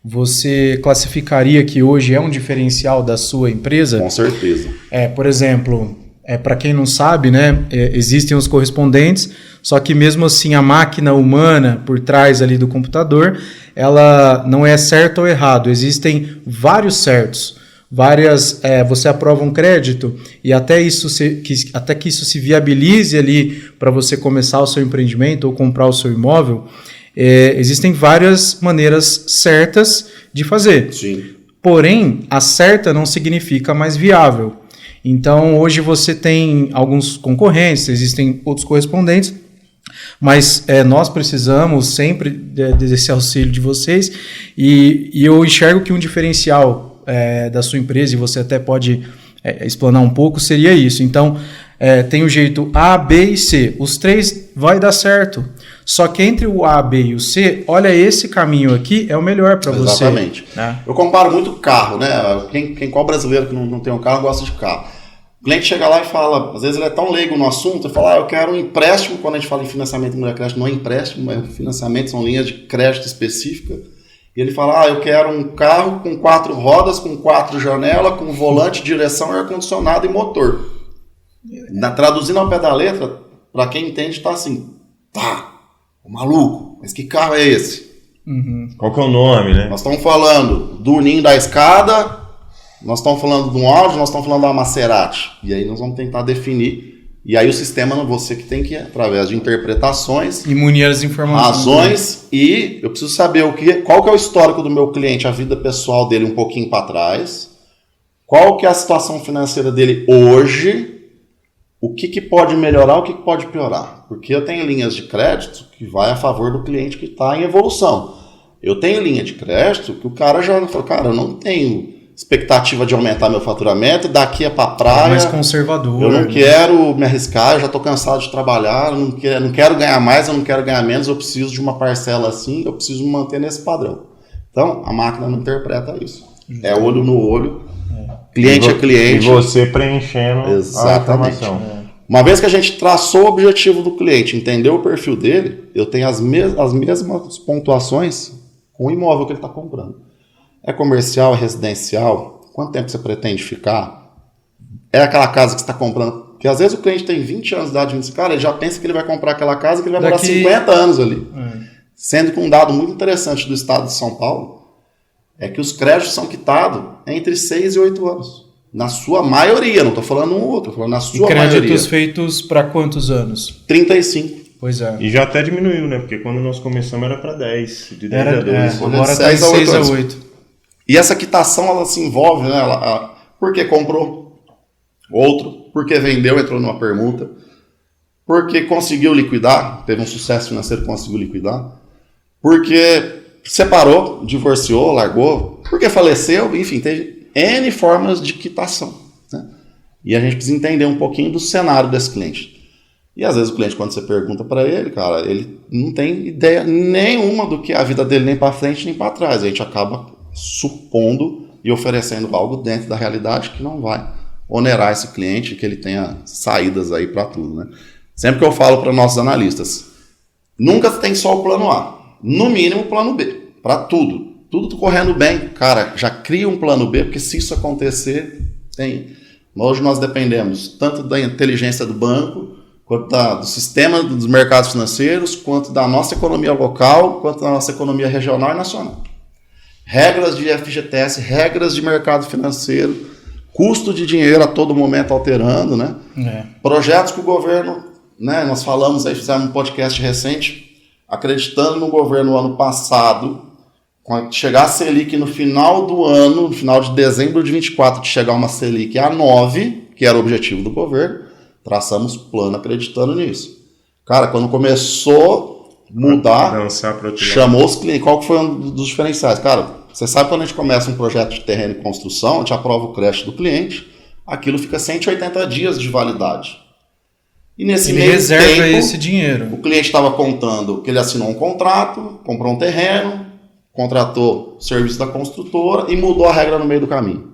você classificaria que hoje é um diferencial da sua empresa?
Com certeza.
Por exemplo... para quem não sabe, né, existem os correspondentes, só que mesmo assim a máquina humana por trás ali do computador, ela não é certo ou errado, existem vários certos, você aprova um crédito e até que isso se viabilize ali para você começar o seu empreendimento ou comprar o seu imóvel, existem várias maneiras certas de fazer.
Sim.
Porém, a certa não significa mais viável. Então, hoje você tem alguns concorrentes, existem outros correspondentes, mas nós precisamos sempre desse auxílio de vocês e eu enxergo que um diferencial da sua empresa, e você até pode explanar um pouco, seria isso. Então, tem o jeito A, B e C. Os três vai dar certo. Só que entre o A, B e o C, olha, esse caminho aqui é o melhor para você.
Exatamente. Eu comparo muito carro, né? Qual brasileiro que não tem um carro gosta de carro? O cliente chega lá e fala, às vezes ele é tão leigo no assunto, ele fala, eu quero um empréstimo, quando a gente fala em financiamento não é crédito, não é empréstimo, é financiamento, são linhas de crédito específica. E ele fala, eu quero um carro com 4 rodas, com 4 janelas, com volante, direção, ar-condicionado e motor. Traduzindo ao pé da letra, para quem entende, está assim, maluco, mas que carro é esse?
Uhum.
Qual que é o nome, né?
Nós estamos falando do ninho da escada, nós estamos falando de um Audi, nós estamos falando de uma Maserati. E aí nós vamos tentar definir. E aí o sistema, você que tem que ir através de interpretações,
e munir as informações,
razões, e eu preciso saber qual que é o histórico do meu cliente, a vida pessoal dele um pouquinho para trás, qual que é a situação financeira dele hoje, o que pode melhorar, o que pode piorar. Porque eu tenho linhas de crédito que vai a favor do cliente que está em evolução. Eu tenho linha de crédito que o cara já falou, cara, eu não tenho expectativa de aumentar meu faturamento, daqui para a praia.
Mais conservador.
Eu não quero me arriscar, eu já estou cansado de trabalhar, eu não quero ganhar mais, eu não quero ganhar menos, eu preciso de uma parcela assim, eu preciso me manter nesse padrão. Então, a máquina não interpreta isso. É olho no olho, cliente é cliente.
E você preenchendo
exatamente.
A informação.
Uma vez que a gente traçou o objetivo do cliente, entendeu o perfil dele, eu tenho as mesmas pontuações com o imóvel que ele está comprando. É comercial, é residencial? Quanto tempo você pretende ficar? É aquela casa que você está comprando? Porque às vezes o cliente tem 20 anos de idade, cara, ele já pensa que ele vai comprar aquela casa que ele vai morar 50 anos ali. Sendo que um dado muito interessante do estado de São Paulo é que os créditos são quitados entre 6 e 8 anos. Na sua maioria, não estou falando um outro, estou falando na sua maioria.
E créditos feitos para quantos anos?
35.
Pois é.
E já até diminuiu, né? Porque quando nós começamos era para 10, de 10 a 12.
Agora está em 6 a 8.
E essa quitação, ela se envolve, né? Porque comprou outro, porque vendeu, entrou numa permuta, porque conseguiu liquidar, teve um sucesso financeiro, conseguiu liquidar, porque separou, divorciou, largou, porque faleceu, enfim, teve N formas de quitação. Né? E a gente precisa entender um pouquinho do cenário desse cliente. E às vezes o cliente, quando você pergunta para ele, cara, ele não tem ideia nenhuma do que é a vida dele, nem para frente, nem para trás. A gente acaba supondo e oferecendo algo dentro da realidade que não vai onerar esse cliente, que ele tenha saídas aí para tudo. Né? Sempre que eu falo para nossos analistas, nunca tem só o plano A, no mínimo o plano B, para tudo. Tudo correndo bem, cara, já cria um plano B, porque se isso acontecer, tem. Hoje nós dependemos tanto da inteligência do banco, quanto do sistema dos mercados financeiros, quanto da nossa economia local, quanto da nossa economia regional e nacional. Regras de FGTS, regras de mercado financeiro, custo de dinheiro a todo momento alterando, né? Projetos que o governo, né, nós falamos aí, fizemos um podcast recente, acreditando no governo ano passado, quando chegar a Selic no final do ano, no final de dezembro de 24, de chegar uma Selic a 9, que era o objetivo do governo, traçamos plano acreditando nisso. Cara, quando começou a mudar, chamou os clientes. Qual que foi um dos diferenciais? Cara, você sabe quando a gente começa um projeto de terreno e construção, a gente aprova o crédito do cliente, aquilo fica 180 dias de validade. E nesse meio
reserva
tempo,
esse dinheiro.
O cliente estava contando que ele assinou um contrato, comprou um terreno, contratou o serviço da construtora e mudou a regra no meio do caminho.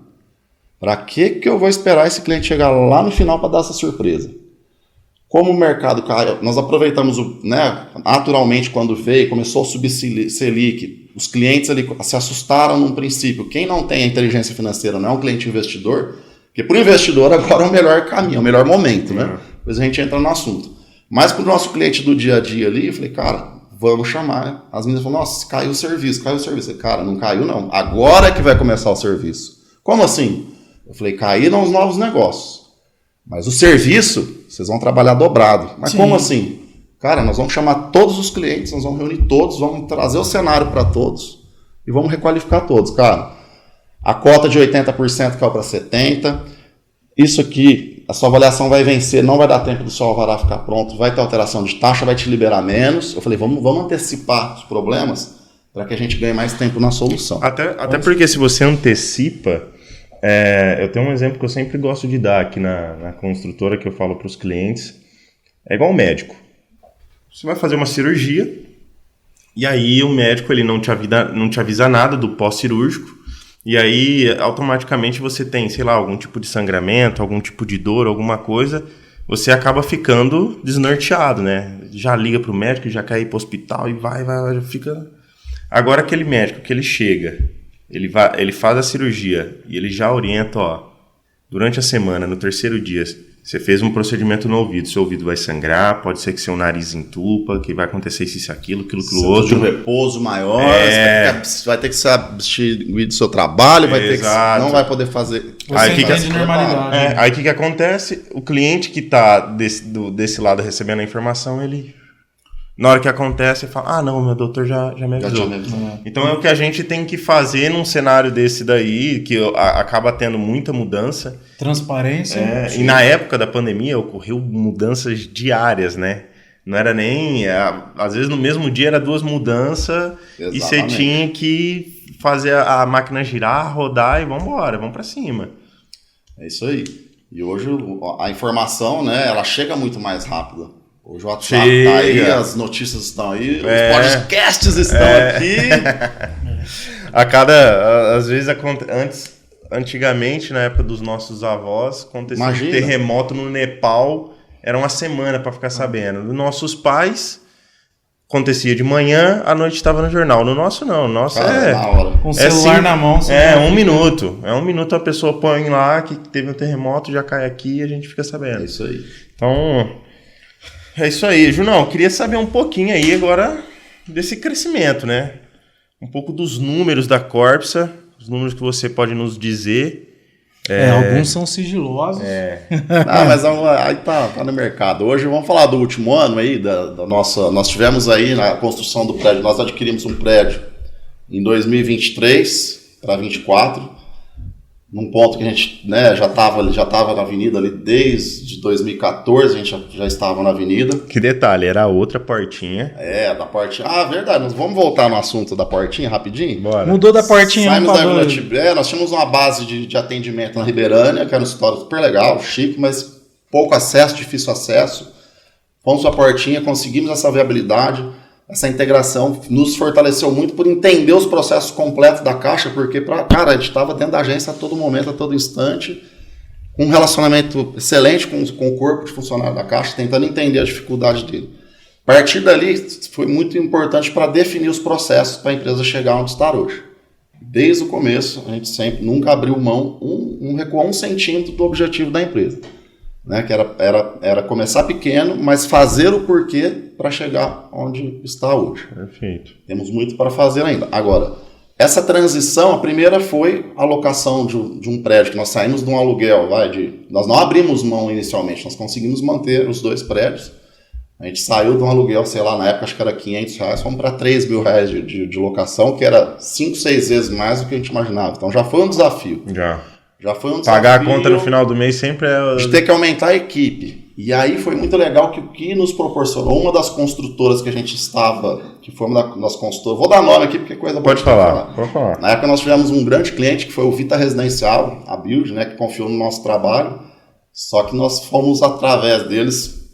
Para que eu vou esperar esse cliente chegar lá no final para dar essa surpresa? Como o mercado caiu, nós aproveitamos, naturalmente, quando veio, começou a subir Selic, os clientes ali se assustaram num princípio. Quem não tem a inteligência financeira não é um cliente investidor, porque para o investidor agora é o melhor caminho, é o melhor momento, né? Depois a gente entra no assunto. Mas para o nosso cliente do dia a dia ali, eu falei, cara, vamos chamar. As meninas falaram, nossa, caiu o serviço. Eu falei, cara, não caiu não. Agora é que vai começar o serviço. Como assim? Eu falei, caíram os novos negócios. Mas o serviço, vocês vão trabalhar dobrado. Mas Sim. Como assim? Cara, nós vamos chamar todos os clientes, nós vamos reunir todos, vamos trazer o cenário para todos e vamos requalificar todos. Cara, a cota de 80% caiu para 70%. Isso aqui, a sua avaliação vai vencer, não vai dar tempo do seu alvará ficar pronto, vai ter alteração de taxa, vai te liberar menos. Eu falei, vamos antecipar os problemas para que a gente ganhe mais tempo na solução.
Até porque se você antecipa, eu tenho um exemplo que eu sempre gosto de dar aqui na construtora, que eu falo para os clientes, é igual um médico. Você vai fazer uma cirurgia e aí o médico ele não te avisa nada do pós-cirúrgico. E aí, automaticamente, você tem, sei lá, algum tipo de sangramento, algum tipo de dor, alguma coisa, você acaba ficando desnorteado, né? Já liga pro médico, já quer ir pro hospital e vai, já fica... Agora, aquele médico que ele chega, ele faz a cirurgia e ele já orienta, ó, durante a semana, no terceiro dia, você fez um procedimento no ouvido, seu ouvido vai sangrar, pode ser que seu nariz entupa, que vai acontecer isso, aquilo, outro.
Um repouso maior, você vai ter que se abster do seu trabalho, vai ter que, não vai poder fazer...
Aí o
que acontece? O cliente que está desse lado recebendo a informação, ele... Na hora que acontece, ele fala, não, meu doutor já me avisou. Então é o que a gente tem que fazer num cenário desse daí, que acaba tendo muita mudança.
Transparência.
E na época da pandemia ocorreu mudanças diárias, né? Não era nem... às vezes no mesmo dia era 2 mudanças. Exatamente. E você tinha que fazer a máquina girar, rodar e vamos para cima.
É isso aí. E hoje a informação, né, ela chega muito mais rápida. Hoje o WhatsApp está aí, as notícias estão aí, os podcasts estão aqui.
Às vezes, antigamente, na época dos nossos avós, acontecia um terremoto no Nepal era uma semana para ficar sabendo. Dos nossos pais, acontecia de manhã, à noite estava no jornal. No nosso não, o nosso
Na hora.
Com o celular na mão. Você
É,
já
1 minuto. É 1 minuto a pessoa põe lá que teve um terremoto, já cai aqui e a gente fica sabendo.
É isso aí.
Então, é isso aí. Junão, queria saber um pouquinho aí agora desse crescimento, né? Um pouco dos números da Corpsa, os números que você pode nos dizer.
Alguns são sigilosos.
Mas aí tá no mercado. Hoje vamos falar do último ano aí, da nossa. Nós tivemos aí na construção do prédio, nós adquirimos um prédio em 2023 para 2024, num ponto que a gente, né, já estava na avenida ali desde 2014, a gente já estava na avenida.
Que detalhe, era a outra portinha.
Da portinha. Verdade, nós vamos voltar no assunto da portinha rapidinho?
Bora.
Mudou da portinha
Saímos
para
da Vila Tibério, nós tínhamos uma base de atendimento na Ribeirânia, que era um escritório super legal, chique, mas pouco acesso, difícil acesso. Fomos para a portinha, conseguimos essa viabilidade, essa integração, nos fortaleceu muito por entender os processos completos da Caixa, porque, a gente estava dentro da agência a todo momento, a todo instante, com um relacionamento excelente com o corpo de funcionário da Caixa, tentando entender a dificuldade dele. A partir dali, foi muito importante para definir os processos para a empresa chegar onde está hoje. Desde o começo, a gente nunca abriu mão, recuou 1 centímetro do objetivo da empresa. Né? Que era começar pequeno, mas fazer o porquê para chegar onde está hoje.
Perfeito.
Temos muito para fazer ainda. Agora, essa transição, a primeira foi a locação de um prédio, que nós saímos de um aluguel, nós não abrimos mão inicialmente, nós conseguimos manter os 2 prédios. A gente saiu de um aluguel, sei lá, na época acho que era R$500, fomos para R$3.000 de locação, que era 5, 6 vezes mais do que a gente imaginava. Então já foi um desafio. Já foi um desafio.
Pagar a conta no final do mês sempre é...
De ter que aumentar a equipe. E aí foi muito legal que o que nos proporcionou, uma das construtoras que a gente estava, que foi uma das construtoras, vou dar nome aqui porque é coisa boa.
Pode falar.
Na época nós tivemos um grande cliente que foi o Vita Residencial, a Build, né, que confiou no nosso trabalho, só que nós fomos através deles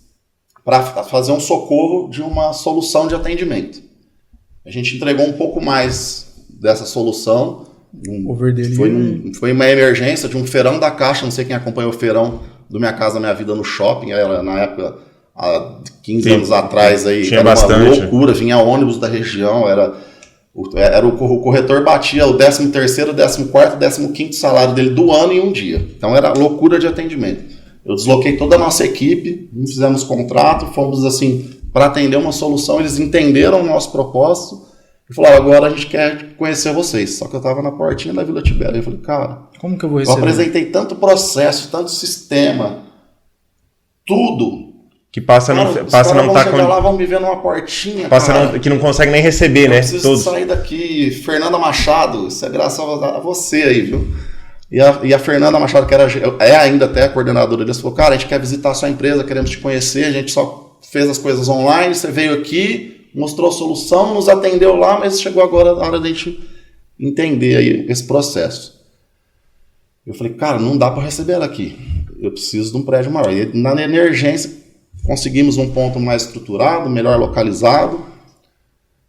para fazer um socorro de uma solução de atendimento. A gente entregou um pouco mais dessa solução. Foi uma emergência de um feirão da Caixa, não sei quem acompanhou o feirão do Minha Casa Minha Vida no shopping, na época, há 15 anos atrás, aí,
tinha
era
bastante.
Uma loucura, vinha ônibus da região, o corretor batia o 13º, 14º, 15º salário dele do ano em um dia. Então era loucura de atendimento. Eu desloquei toda a nossa equipe, fizemos contrato, fomos assim, para atender uma solução, eles entenderam o nosso propósito, e falaram, agora a gente quer conhecer vocês. Só que eu estava na portinha da Vila Tibério. Eu falei, cara,
como que eu vou receber?
Eu apresentei tanto processo, tanto sistema, tudo.
Que passa não tá com...
lá, vão me ver numa portinha,
que não consegue nem receber, né?
Preciso sair daqui. Fernanda Machado, isso é graças a você aí, viu? E a Fernanda Machado, que é ainda até a coordenadora deles, falou, cara, a gente quer visitar a sua empresa, queremos te conhecer, a gente só fez as coisas online, você veio aqui, mostrou a solução, nos atendeu lá, mas chegou agora a hora de a gente entender aí esse processo. Eu falei, cara, não dá para receber ela aqui. Eu preciso de um prédio maior. E na emergência, conseguimos um ponto mais estruturado, melhor localizado.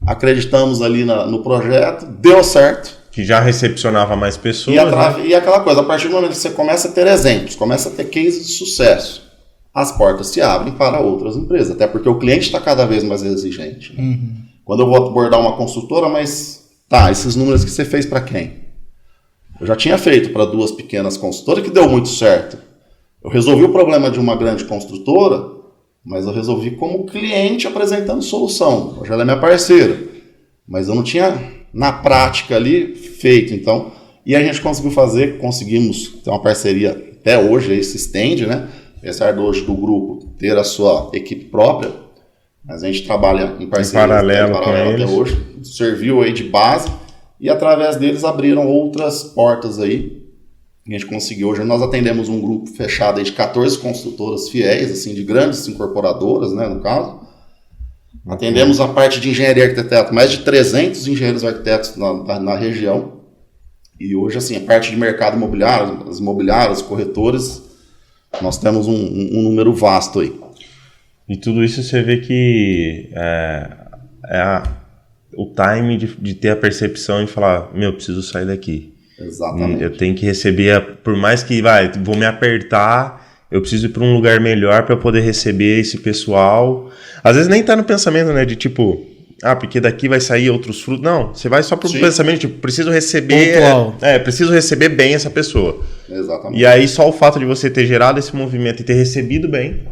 Acreditamos ali no projeto, deu certo.
Que já recepcionava mais pessoas.
E aquela coisa, a partir do momento que você começa a ter exemplos, começa a ter cases de sucesso, as portas se abrem para outras empresas, até porque o cliente está cada vez mais exigente. Né?
Uhum.
Quando eu vou abordar uma construtora, mas esses números que você fez para quem? Eu já tinha feito para 2 pequenas construtoras que deu muito certo. Eu resolvi o problema de uma grande construtora, mas eu resolvi como cliente apresentando solução. Hoje ela é minha parceira, mas eu não tinha na prática ali feito. Então, e a gente conseguimos ter uma parceria até hoje, aí se estende, né? Apesar de hoje do grupo ter a sua equipe própria, mas a gente trabalha em parceria
em paralelo
até hoje, serviu aí de base e através deles abriram outras portas aí. A gente conseguiu, hoje nós atendemos um grupo fechado aí de 14 construtoras fiéis, assim, de grandes incorporadoras, né, no caso. Atendemos a parte de engenharia e arquiteto, mais de 300 engenheiros e arquitetos na região. E hoje, assim, a parte de mercado imobiliário, as imobiliárias, corretores, nós temos um número vasto aí.
E tudo isso você vê que o time de ter a percepção e falar, preciso sair daqui.
Exatamente.
Eu tenho que receber, por mais que vou me apertar, eu preciso ir para um lugar melhor para poder receber esse pessoal. Às vezes nem tá no pensamento, né, de tipo, porque daqui vai sair outros frutos. Não, você vai só pro pensamento, tipo, preciso receber, preciso receber bem essa pessoa.
Exatamente.
E aí só o fato de você ter gerado esse movimento e ter recebido bem,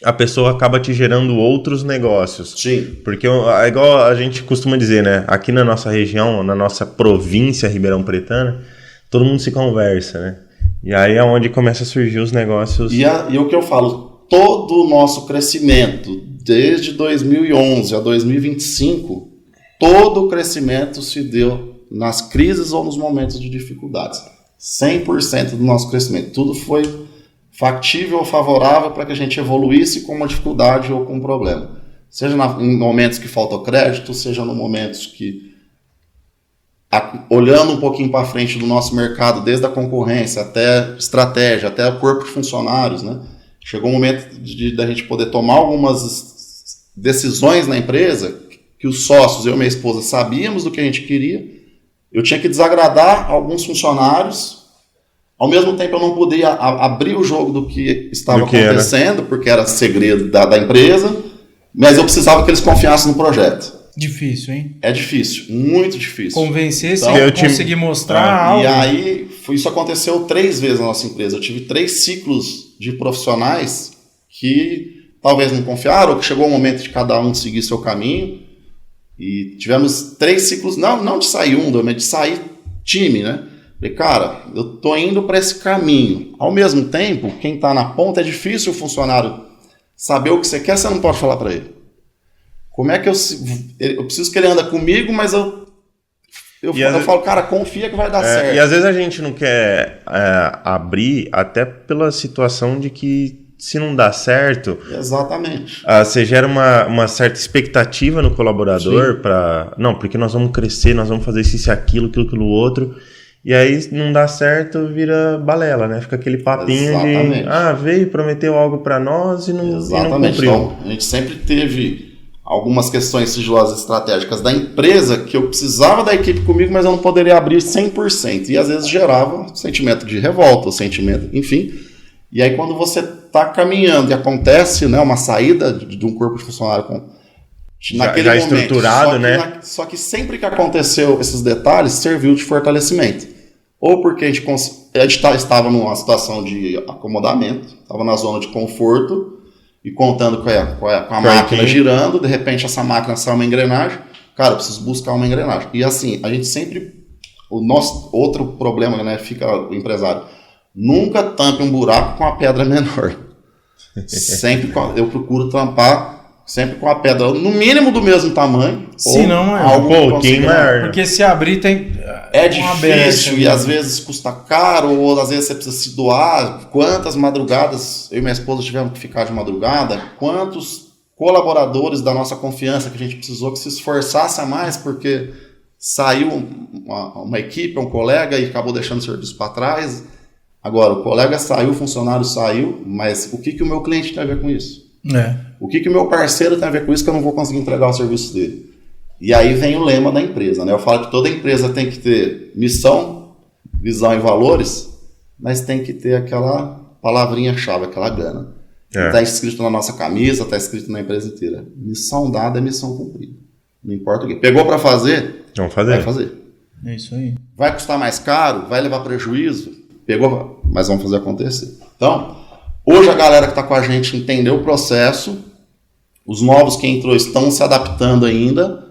a pessoa acaba te gerando outros negócios.
Sim.
Porque é igual a gente costuma dizer, né, aqui na nossa região, na nossa província Ribeirão Pretana, todo mundo se conversa, né? E aí é onde começa a surgir os negócios.
E o que eu falo, todo o nosso crescimento, desde 2011 a 2025, todo o crescimento se deu nas crises ou nos momentos de dificuldades. 100% do nosso crescimento. Tudo foi factível ou favorável para que a gente evoluísse com uma dificuldade ou com um problema. Seja em momentos que faltou crédito, seja em momentos que, olhando um pouquinho para frente do nosso mercado, desde a concorrência até estratégia, até o corpo de funcionários, né? Chegou o momento da gente poder tomar algumas decisões na empresa que os sócios, eu e minha esposa, sabíamos do que a gente queria. Eu tinha que desagradar alguns funcionários. Ao mesmo tempo, eu não podia abrir o jogo do que estava acontecendo, porque era segredo da empresa, mas eu precisava que eles confiassem no projeto.
Difícil, hein?
É difícil, muito difícil.
Convencer
então,
sem conseguir mostrar algo.
E aí, isso aconteceu 3 vezes na nossa empresa. Eu tive 3 ciclos de profissionais que talvez não confiaram, ou que chegou o momento de cada um seguir seu caminho. E tivemos 3 ciclos, não de sair mas de sair time, né? Falei, cara, eu tô indo para esse caminho. Ao mesmo tempo, quem tá na ponta, é difícil o funcionário saber o que você quer, você não pode falar para ele. Como é que eu preciso que ele anda comigo, mas eu falo, cara, confia que vai dar certo.
E às vezes a gente não quer abrir até pela situação de que se não dá certo...
Exatamente.
Você gera uma certa expectativa no colaborador para... Não, porque nós vamos crescer, nós vamos fazer isso, aquilo, outro... E aí não dá certo, vira balela, né? Fica aquele papinho de... veio, prometeu algo para nós e não cumpriu.
Então, a gente sempre teve algumas questões sigilosas estratégicas da empresa que eu precisava da equipe comigo, mas eu não poderia abrir 100%. E às vezes gerava um sentimento de revolta, um sentimento... Enfim. E aí quando você está caminhando e acontece, né, uma saída de um corpo de funcionário naquele
já
momento,
estruturado, né?
Só que sempre que aconteceu esses detalhes, serviu de fortalecimento. Ou porque a gente estava numa situação de acomodamento, estava na zona de conforto e contando com a máquina girando, de repente essa máquina sai uma engrenagem, cara, eu preciso buscar uma engrenagem. E assim, a gente sempre... O nosso outro problema, né, fica o empresário, nunca tampe um buraco com a pedra menor. Sempre eu procuro tampar sempre com a pedra no mínimo do mesmo tamanho.
Se não é
um pouquinho maior.
Porque se abrir tem...
É difícil e às vezes custa caro, ou às vezes você precisa se doar. Quantas madrugadas eu e minha esposa tivemos que ficar de madrugada? Quantos colaboradores da nossa confiança que a gente precisou que se esforçasse a mais porque saiu uma equipe, um colega e acabou deixando o serviço para trás. Agora, o colega saiu, o funcionário saiu, mas o que o meu cliente tem a ver com isso? O que o meu parceiro tem a ver com isso que eu não vou conseguir entregar o serviço dele? E aí vem o lema da empresa, né? Eu falo que toda empresa tem que ter missão, visão e valores, mas tem que ter aquela palavrinha-chave, aquela gana. Está escrito na nossa camisa, está escrito na empresa inteira. Missão dada é missão cumprida. Não importa o quê. Pegou para fazer?
Vamos fazer.
Vai fazer.
É isso aí.
Vai custar mais caro? Vai levar prejuízo? Pegou, mas vamos fazer acontecer. Então, hoje a galera que está com a gente entendeu o processo, os novos que entrou estão se adaptando ainda,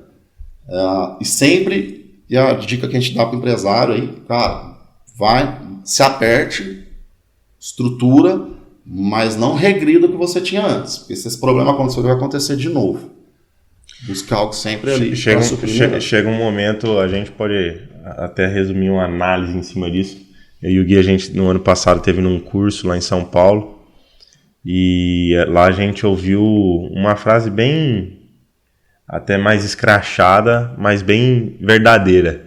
e sempre, e a dica que a gente dá para o empresário aí, cara, vai, se aperte, estrutura, mas não regrida o que você tinha antes, porque se esse problema acontecer, vai acontecer de novo. Buscar algo sempre ali.
Chega um momento, a gente pode até resumir uma análise em cima disso. Eu e o Gui, a gente no ano passado teve num curso lá em São Paulo e lá a gente ouviu uma frase bem, até mais escrachada, mas bem verdadeira.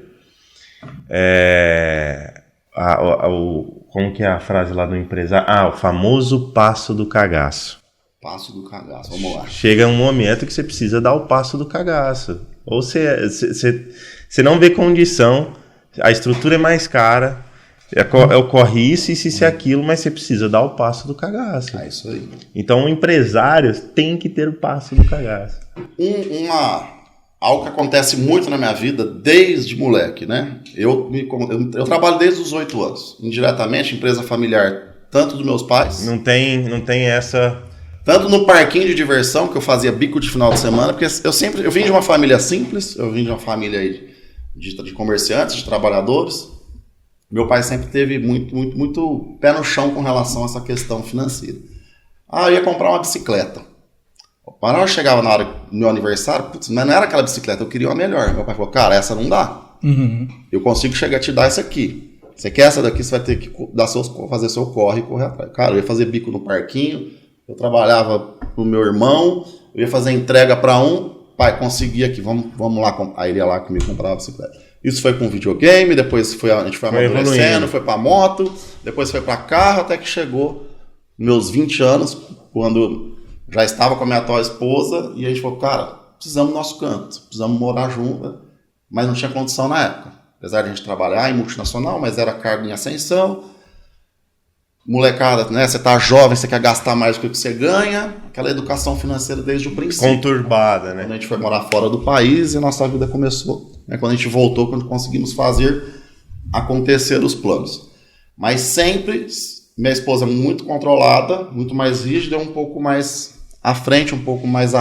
Como que é a frase lá do empresário? O famoso passo do cagaço.
Passo do cagaço, vamos lá.
Chega um momento que você precisa dar o passo do cagaço. Ou você não vê condição, a estrutura é mais cara, Ocorre isso e aquilo, mas você precisa dar o passo do cagaço.
É isso aí.
Então, empresários têm que ter o passo do cagaço.
Algo que acontece muito na minha vida desde moleque, né? Eu trabalho desde os 8 anos. Indiretamente, empresa familiar, tanto dos meus pais...
Não tem essa...
Tanto no parquinho de diversão, que eu fazia bico de final de semana, porque eu vim de uma família simples, eu vim de uma família aí de comerciantes, de trabalhadores. Meu pai sempre teve muito pé no chão com relação a essa questão financeira. Eu ia comprar uma bicicleta. Mas eu chegava na hora do meu aniversário, mas não era aquela bicicleta, eu queria uma melhor. Meu pai falou, cara, essa não dá. Eu consigo chegar a te dar essa aqui. Você quer essa daqui, você vai ter que fazer seu corre e correr atrás. Cara, eu ia fazer bico no parquinho, eu trabalhava pro meu irmão, eu ia fazer entrega para pai, consegui aqui, vamos lá. Aí ele ia lá comigo comprar uma bicicleta. Isso foi com videogame, depois a gente foi amadurecendo, foi pra moto, depois foi pra carro, até que chegou meus 20 anos, quando já estava com a minha atual esposa, e a gente falou, cara, precisamos do nosso canto, precisamos morar junto, mas não tinha condição na época. Apesar de a gente trabalhar em multinacional, mas era cargo em ascensão. Molecada, né? Você tá jovem, você quer gastar mais do que você ganha. Aquela educação financeira desde o princípio.
Conturbada, né?
Quando a gente foi morar fora do país e a nossa vida começou. Né? Quando a gente voltou, quando conseguimos fazer acontecer os planos. Mas sempre, minha esposa muito controlada, muito mais rígida, um pouco mais à frente, um pouco mais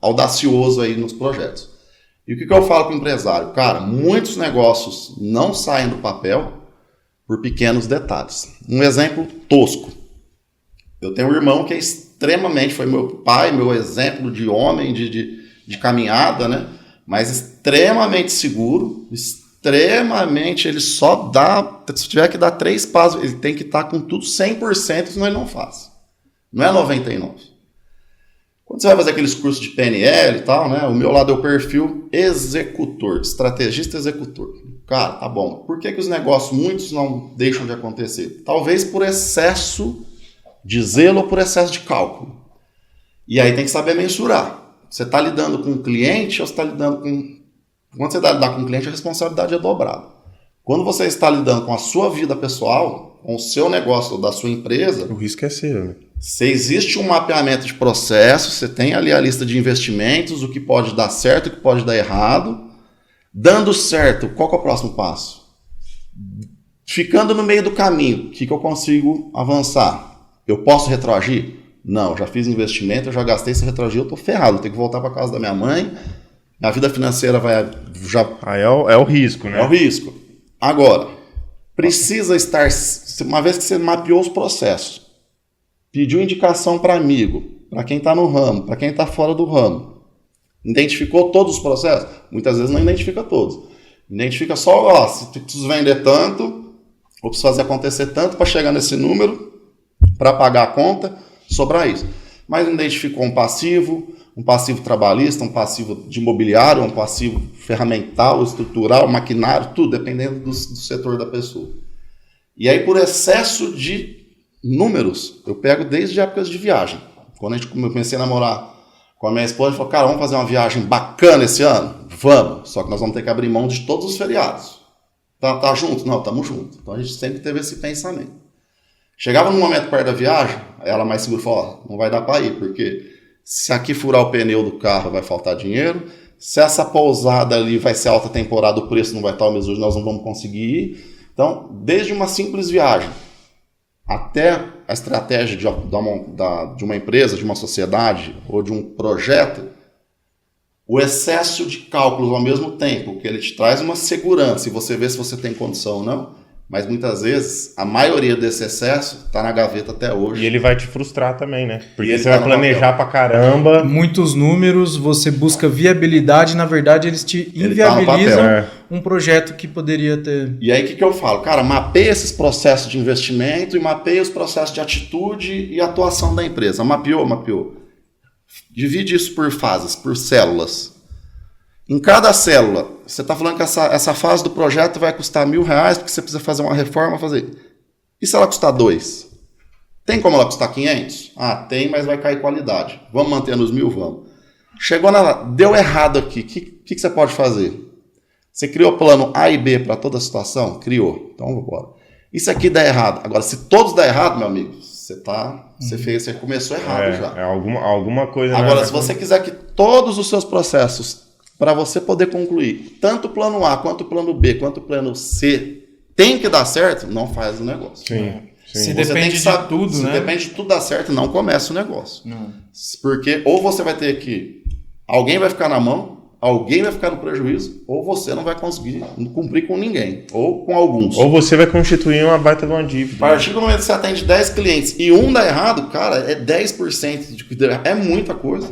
audacioso aí nos projetos. E o que eu falo para o empresário? Cara, muitos negócios não saem do papel por pequenos detalhes. Um exemplo tosco. Eu tenho um irmão que é extremamente, foi meu pai, meu exemplo de homem, de caminhada, né? Mas extremamente seguro, extremamente, ele só dá, se tiver que dar 3 passos, ele tem que estar com tudo 100%, senão ele não faz. Não é 99%. Quando você vai fazer aqueles cursos de PNL e tal, né? O meu lado é o perfil executor, estrategista executor. Cara, tá bom. Por que os negócios, muitos não deixam de acontecer? Talvez por excesso de zelo ou por excesso de cálculo. E aí tem que saber mensurar. Você está lidando com um cliente ou você está lidando com... Quando você está lidando com um cliente, a responsabilidade é dobrada. Quando você está lidando com a sua vida pessoal, com o seu negócio ou da sua empresa...
O risco é seu, né?
Se existe um mapeamento de processos, você tem ali a lista de investimentos, o que pode dar certo, o que pode dar errado. Dando certo, qual que é o próximo passo? Ficando no meio do caminho, o que eu consigo avançar? Eu posso retroagir? Não, já fiz investimento, eu já gastei, se retroagir eu estou ferrado, eu tenho que voltar para casa da minha mãe, a vida financeira vai...
Aí é o risco, né?
É o risco. Agora, precisa estar... Uma vez que você mapeou os processos, pediu indicação para amigo, para quem está no ramo, para quem está fora do ramo. Identificou todos os processos? Muitas vezes não identifica todos. Identifica só, se preciso vender tanto, ou preciso fazer acontecer tanto para chegar nesse número, para pagar a conta, sobrar isso. Mas identificou um passivo trabalhista, um passivo de imobiliário, um passivo ferramental, estrutural, maquinário, tudo, dependendo do setor da pessoa. E aí, por excesso de números, eu pego desde épocas de viagem. Quando eu comecei a namorar com a minha esposa, a gente falou, cara, vamos fazer uma viagem bacana esse ano? Vamos, só que nós vamos ter que abrir mão de todos os feriados. Tá junto? Não, estamos juntos. Então a gente sempre teve esse pensamento. Chegava num momento perto da viagem, ela mais segura falou, não vai dar para ir, porque se aqui furar o pneu do carro vai faltar dinheiro, se essa pousada ali vai ser alta temporada, o preço não vai estar o mesmo, nós não vamos conseguir ir. Então, desde uma simples viagem até a estratégia de uma empresa, de uma sociedade ou de um projeto, o excesso de cálculos ao mesmo tempo, que ele te traz uma segurança e você vê se você tem condição ou não, mas muitas vezes a maioria desse excesso está na gaveta até hoje.
E ele vai te frustrar também, né? Porque você vai planejar pra caramba.
Muitos números, você busca viabilidade, na verdade eles te inviabilizam um projeto que poderia ter...
E aí o que eu falo? Cara, mapeia esses processos de investimento e mapeia os processos de atitude e atuação da empresa. Mapeou. Divide isso por fases, por células. Em cada célula, você está falando que essa fase do projeto vai custar R$1.000 porque você precisa fazer uma reforma, E se ela custar 2? Tem como ela custar 500? Tem, mas vai cair qualidade. Vamos manter nos 1.000? Vamos. Chegou deu errado aqui. O que você pode fazer? Você criou plano A e B para toda a situação? Criou. Então, vamos embora. isso aqui dá errado. Agora, se todos dá errado, meu amigo, você começou errado já.
Alguma coisa...
Agora, se você quiser que todos os seus processos, para você poder concluir, tanto o plano A, quanto o plano B, quanto o plano C, tem que dar certo, não faz o negócio.
Sim.
Se depende de tudo,
se
né?
Se depende de tudo dar certo, não começa o negócio.
Não.
Porque ou você vai ter que... Alguém vai ficar na mão, alguém vai ficar no prejuízo, ou você não vai conseguir cumprir com ninguém, ou com alguns.
Ou você vai constituir uma baita de uma dívida.
A partir do momento que você atende 10 clientes e um dá errado, cara, é 10%. É muita coisa.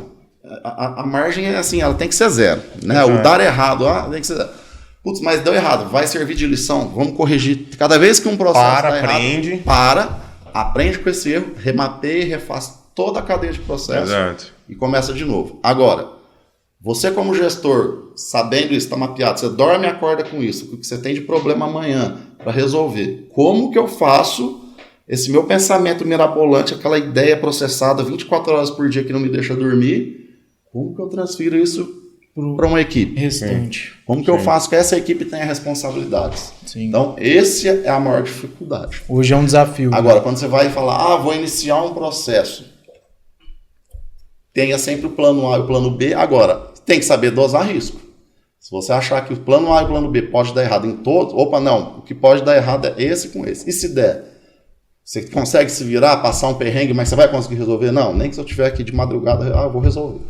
A margem é assim, ela tem que ser zero. Né? O dar errado tem que ser zero. Putz, mas deu errado, vai servir de lição, vamos corrigir. Cada vez que um processo
aprende.
Aprende com esse erro, remapeia e refaz toda a cadeia de processo.
Exato.
E começa de novo. Agora, você como gestor, sabendo isso, está mapeado, você dorme e acorda com isso, o que você tem de problema amanhã para resolver. Como que eu faço esse meu pensamento mirabolante, aquela ideia processada 24 horas por dia que não me deixa dormir, como que eu transfiro isso para uma equipe
Restante.
Como que eu faço que essa equipe tenha responsabilidades?
Sim.
Então, esse é a maior dificuldade.
Hoje é um desafio.
Agora, quando você vai falar, vou iniciar um processo, tenha sempre o plano A e o plano B. Agora, tem que saber dosar risco. Se você achar que o plano A e o plano B pode dar errado em todos, o que pode dar errado é esse com esse. E se der, você consegue se virar, passar um perrengue, mas você vai conseguir resolver? Não, nem que se eu estiver aqui de madrugada, eu vou resolver.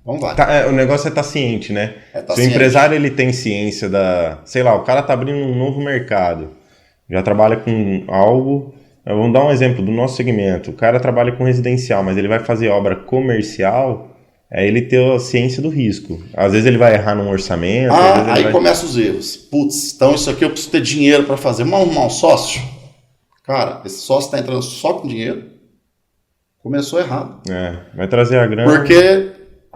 Vamos lá.
O negócio é estar ciente, né? Se o
ciente.
empresário ele tem ciência sei lá, o cara tá abrindo um novo mercado, já trabalha com algo, vamos dar um exemplo do nosso segmento, o cara trabalha com residencial, mas ele vai fazer obra comercial, ele ter a ciência do risco. Às vezes ele vai errar num orçamento.
Aí começam os erros. Putz, então isso aqui eu preciso ter dinheiro para fazer. Vamos arrumar um sócio? Cara, esse sócio está entrando só com dinheiro. Começou errado.
Vai trazer a grana.
Porque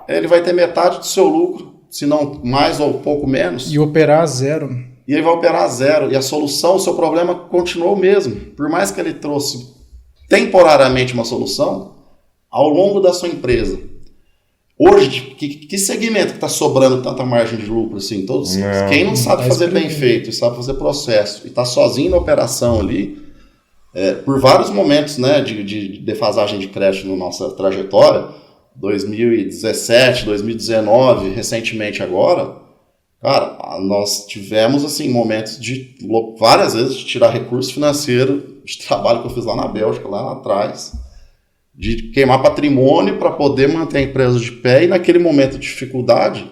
ele vai ter metade do seu lucro, se não mais ou pouco menos.
E operar a zero.
E ele vai operar a zero. E a solução, o seu problema continuou o mesmo. Por mais que ele trouxe temporariamente uma solução, ao longo da sua empresa. Hoje, que segmento que está sobrando tanta margem de lucro assim? Todos, quem não sabe fazer bem feito, sabe fazer processo, e está sozinho na operação ali, por vários momentos, né, de defasagem de crédito na nossa trajetória, 2017, 2019, recentemente agora, cara, nós tivemos assim, momentos de várias vezes de tirar recurso financeiro de trabalho que eu fiz lá na Bélgica, lá atrás, de queimar patrimônio para poder manter a empresa de pé e naquele momento de dificuldade,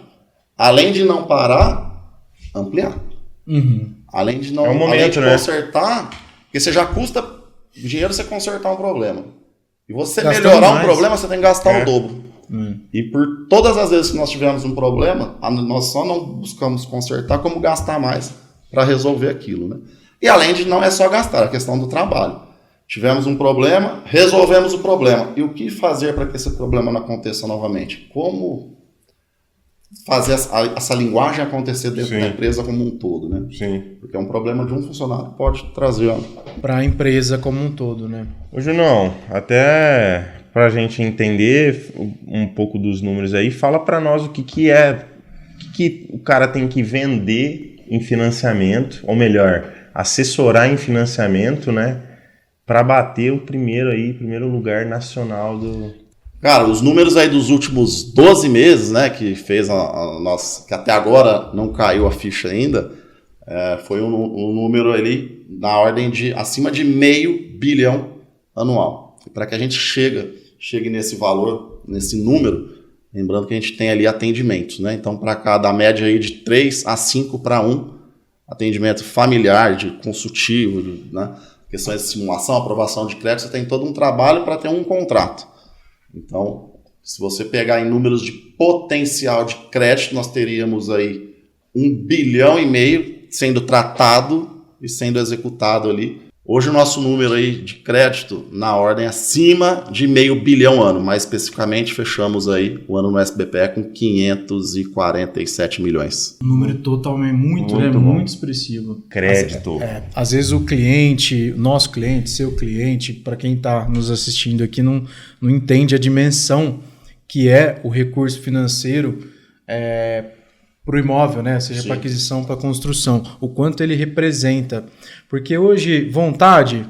além de não parar, ampliar. Além de não além de consertar, porque você já custa dinheiro você consertar um problema. E você melhorar um problema, você tem que gastar o dobro. E por todas as vezes que nós tivemos um problema, nós só não buscamos consertar como gastar mais para resolver aquilo. Né? E além de não é só gastar, é a questão do trabalho. Tivemos um problema, resolvemos o problema. E o que fazer para que esse problema não aconteça novamente? Como fazer essa linguagem acontecer dentro da empresa como um todo, né?
Sim.
Porque é um problema de um funcionário que pode trazer
para a empresa como um todo, né?
Ô, Junão, até para a gente entender um pouco dos números aí, fala para nós o que o cara tem que vender em financiamento, ou melhor, assessorar em financiamento, né? Para bater o primeiro lugar nacional do...
Cara, os números aí dos últimos 12 meses, né, que fez a nossa... que até agora não caiu a ficha ainda, foi um número ali na ordem de acima de $500 bilhão anual. Para que a gente chegue nesse valor, nesse número, lembrando que a gente tem ali atendimentos, né? Então, para cada média aí de 3 a 5 para 1, atendimento familiar, de consultivo, né? Questões de simulação, aprovação de crédito, você tem todo um trabalho para ter um contrato. Então, se você pegar em números de potencial de crédito, nós teríamos aí $1,5 bilhão sendo tratado e sendo executado ali. Hoje o nosso número aí de crédito na ordem acima de $500 bilhão ano. Mais especificamente, fechamos aí o ano no SBPE com 547 milhões.
Um número totalmente muito expressivo.
Crédito.
Às vezes o cliente, nosso cliente, seu cliente, para quem está nos assistindo aqui, não entende a dimensão que é o recurso financeiro para o imóvel, né? Seja para aquisição, para construção, o quanto ele representa. Porque hoje, vontade,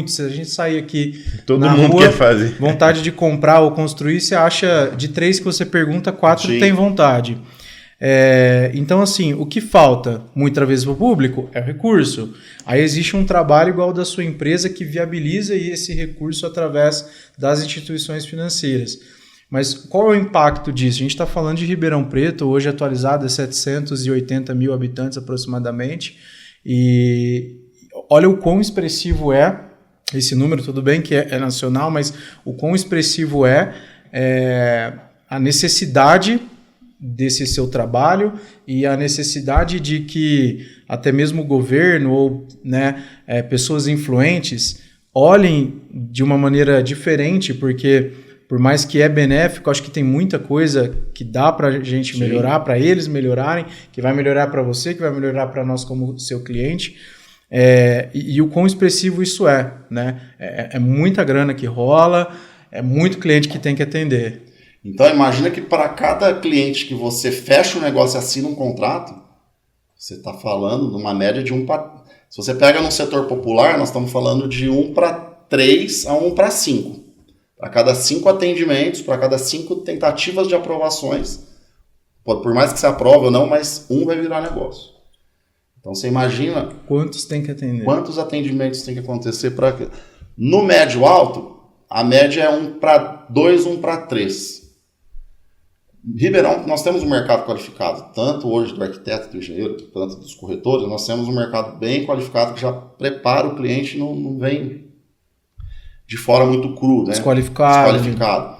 se a gente sair aqui
todo
na
mundo
rua,
quer fazer.
Vontade de comprar ou construir, você acha, de 3 que você pergunta, 4 tem vontade. Então, assim, o que falta muitas vezes para o público é o recurso. Aí existe um trabalho igual ao da sua empresa que viabiliza esse recurso através das instituições financeiras. Mas qual é o impacto disso? A gente está falando de Ribeirão Preto, hoje atualizado, 780 mil habitantes aproximadamente, e olha o quão expressivo é esse número, tudo bem que é nacional, mas o quão expressivo é a necessidade desse seu trabalho e a necessidade de que até mesmo o governo ou pessoas influentes olhem de uma maneira diferente, porque por mais que é benéfico, acho que tem muita coisa que dá para a gente melhorar, para eles melhorarem, que vai melhorar para você, que vai melhorar para nós como seu cliente. E o quão expressivo isso é, né? É muita grana que rola, é muito cliente que tem que atender.
Então imagina que para cada cliente que você fecha um negócio e assina um contrato, você está falando de uma média de 1 para... Se você pega no setor popular, nós estamos falando de 1 para 3 a 1 para 5. Para cada 5 atendimentos, para cada 5 tentativas de aprovações, por mais que você aprove ou não, mas um vai virar negócio. Então você imagina...
Quantos tem que atender?
Quantos atendimentos tem que acontecer para... No médio alto, a média é 1 para 2, 1 para 3. Ribeirão, nós temos um mercado qualificado, tanto hoje do arquiteto, do engenheiro, tanto dos corretores, nós temos um mercado bem qualificado que já prepara o cliente, não vem de fora muito cru, né? Desqualificado.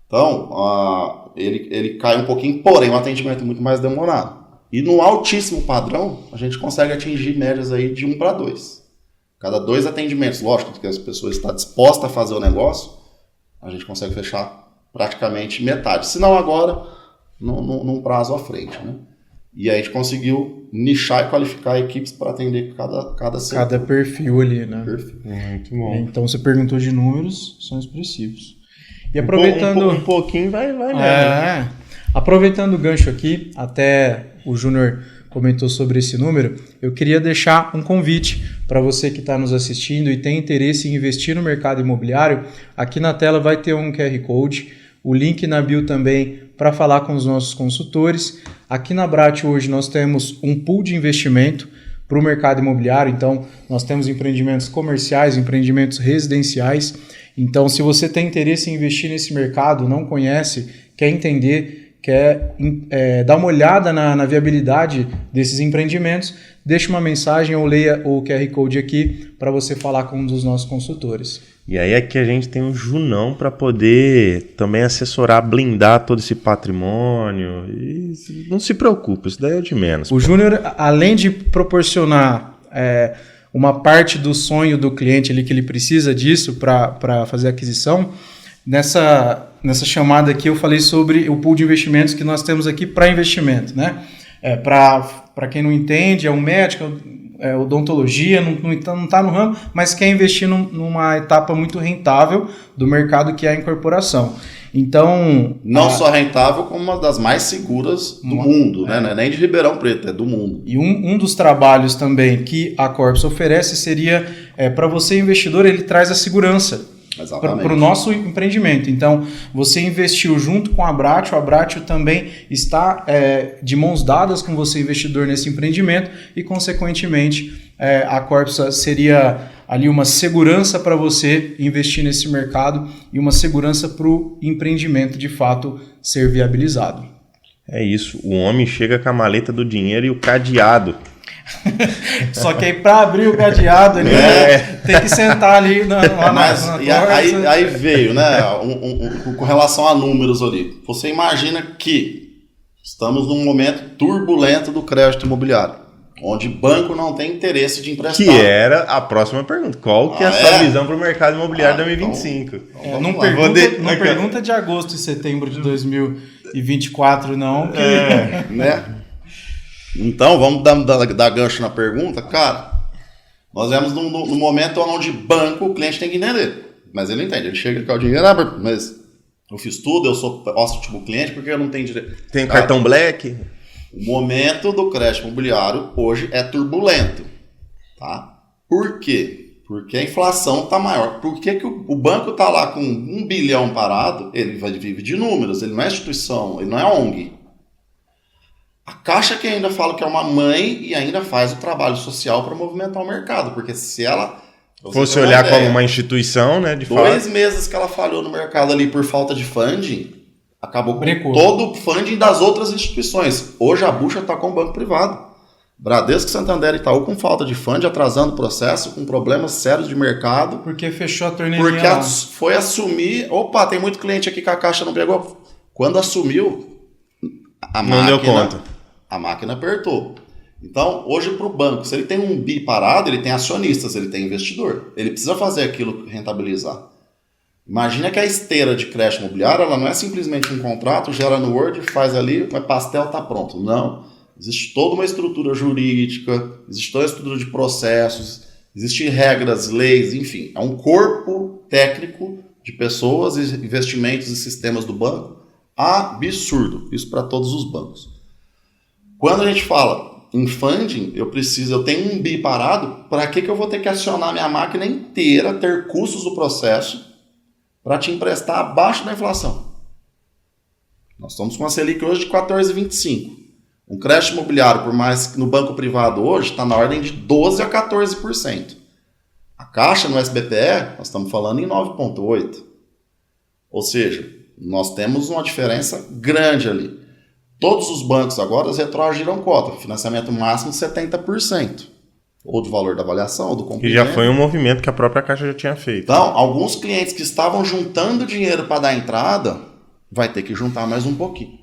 Então, ele cai um pouquinho, porém o atendimento é muito mais demorado. E no altíssimo padrão, a gente consegue atingir médias aí de 1 para 2. Cada 2 atendimentos, lógico que as pessoas estão dispostas a fazer o negócio, a gente consegue fechar praticamente metade. Se não agora, num prazo à frente, né? E aí a gente conseguiu nichar e qualificar equipes para atender
cada perfil ali, né?
Perfil.
Muito bom.
Então você perguntou de números, são expressivos. E aproveitando...
Um pouquinho vai mesmo.
Aproveitando o gancho aqui, até o Júnior comentou sobre esse número, eu queria deixar um convite para você que está nos assistindo e tem interesse em investir no mercado imobiliário. Aqui na tela vai ter um QR Code, o link na bio também para falar com os nossos consultores. Aqui na Brat hoje nós temos um pool de investimento para o mercado imobiliário, então nós temos empreendimentos comerciais, empreendimentos residenciais. Então, se você tem interesse em investir nesse mercado, não conhece, quer entender, quer dar uma olhada na viabilidade desses empreendimentos, deixe uma mensagem ou leia o QR Code aqui para você falar com um dos nossos consultores.
E aí aqui a gente tem um Junão para poder também assessorar, blindar todo esse patrimônio. E não se preocupe, isso daí é de menos.
O Júnior, além de proporcionar uma parte do sonho do cliente ali, que ele precisa disso para fazer a aquisição, nessa chamada aqui eu falei sobre o pool de investimentos que nós temos aqui para investimento, né? Para quem não entende, é um médico, odontologia, não está no ramo, mas quer investir numa etapa muito rentável do mercado, que é a incorporação. Então...
Não só rentável, como uma das mais seguras do mundo, né? Não é nem de Ribeirão Preto, é do mundo.
E um dos trabalhos também que a Corpsa oferece seria, para você investidor, ele traz a segurança para o nosso empreendimento. Então, você investiu junto com a Abratio também está de mãos dadas com você, investidor, nesse empreendimento, e, consequentemente, a Corpsa seria ali uma segurança para você investir nesse mercado e uma segurança para o empreendimento, de fato, ser viabilizado.
É isso, o homem chega com a maleta do dinheiro e o cadeado.
Só que aí para abrir o cadeado ali, tem que sentar ali na
aí veio, né, com relação a números ali. Você imagina que estamos num momento turbulento do crédito imobiliário, onde banco não tem interesse de emprestar.
Que era a próxima pergunta. Qual que é a sua visão para o mercado imobiliário 2025?
Então, não pergunta de agosto e setembro de 2024, não.
Né? Então, vamos dar gancho na pergunta. Cara, nós vemos no momento onde banco, o cliente tem que entender. Mas ele entende, ele chega com o dinheiro, mas eu fiz tudo, eu sou ótimo cliente, porque eu não tenho direito.
Tem cartão Black?
O momento do crédito imobiliário hoje é turbulento. Tá? Por quê? Porque a inflação está maior. Por que o banco está lá com 1 bilhão parado? Ele vive de números, ele não é instituição, ele não é ONG. A Caixa que ainda fala que é uma mãe e ainda faz o trabalho social para movimentar o mercado. Porque se ela
fosse olhar como uma instituição, né, de
2 meses que ela falhou no mercado ali por falta de funding, acabou com
Brecou.
todo o funding das outras instituições. Hoje a bucha está com o banco privado. Bradesco, Santander e Itaú com falta de funding, atrasando o processo, com problemas sérios de mercado.
Porque fechou a torneirinha
Porque
lá.
foi assumir... Opa, tem muito cliente aqui que a Caixa não pegou. Quando assumiu,
não deu conta.
A máquina apertou. Então, hoje para o banco, se ele tem um bi parado, ele tem acionistas, ele tem investidor. Ele precisa fazer aquilo rentabilizar. Imagina que a esteira de crédito imobiliário, ela não é simplesmente um contrato, gera no Word, faz ali, o pastel está pronto. Não. Existe toda uma estrutura jurídica, existe toda uma estrutura de processos, existem regras, leis, enfim. É um corpo técnico de pessoas, investimentos e sistemas do banco absurdo. Isso para todos os bancos. Quando a gente fala em funding, eu tenho um bi parado, para que eu vou ter que acionar minha máquina inteira, ter custos do processo, para te emprestar abaixo da inflação? Nós estamos com uma Selic hoje de 14,25. Um crédito imobiliário, por mais que no banco privado hoje, está na ordem de 12% a 14%. A Caixa no SBPE, nós estamos falando em 9,8%. Ou seja, nós temos uma diferença grande ali. Todos os bancos agora retroagiram cota, financiamento máximo de 70%. Ou do valor da avaliação, ou do comprimento.
Que já foi um movimento que a própria Caixa já tinha feito.
Então, alguns clientes que estavam juntando dinheiro para dar entrada, vai ter que juntar mais um pouquinho.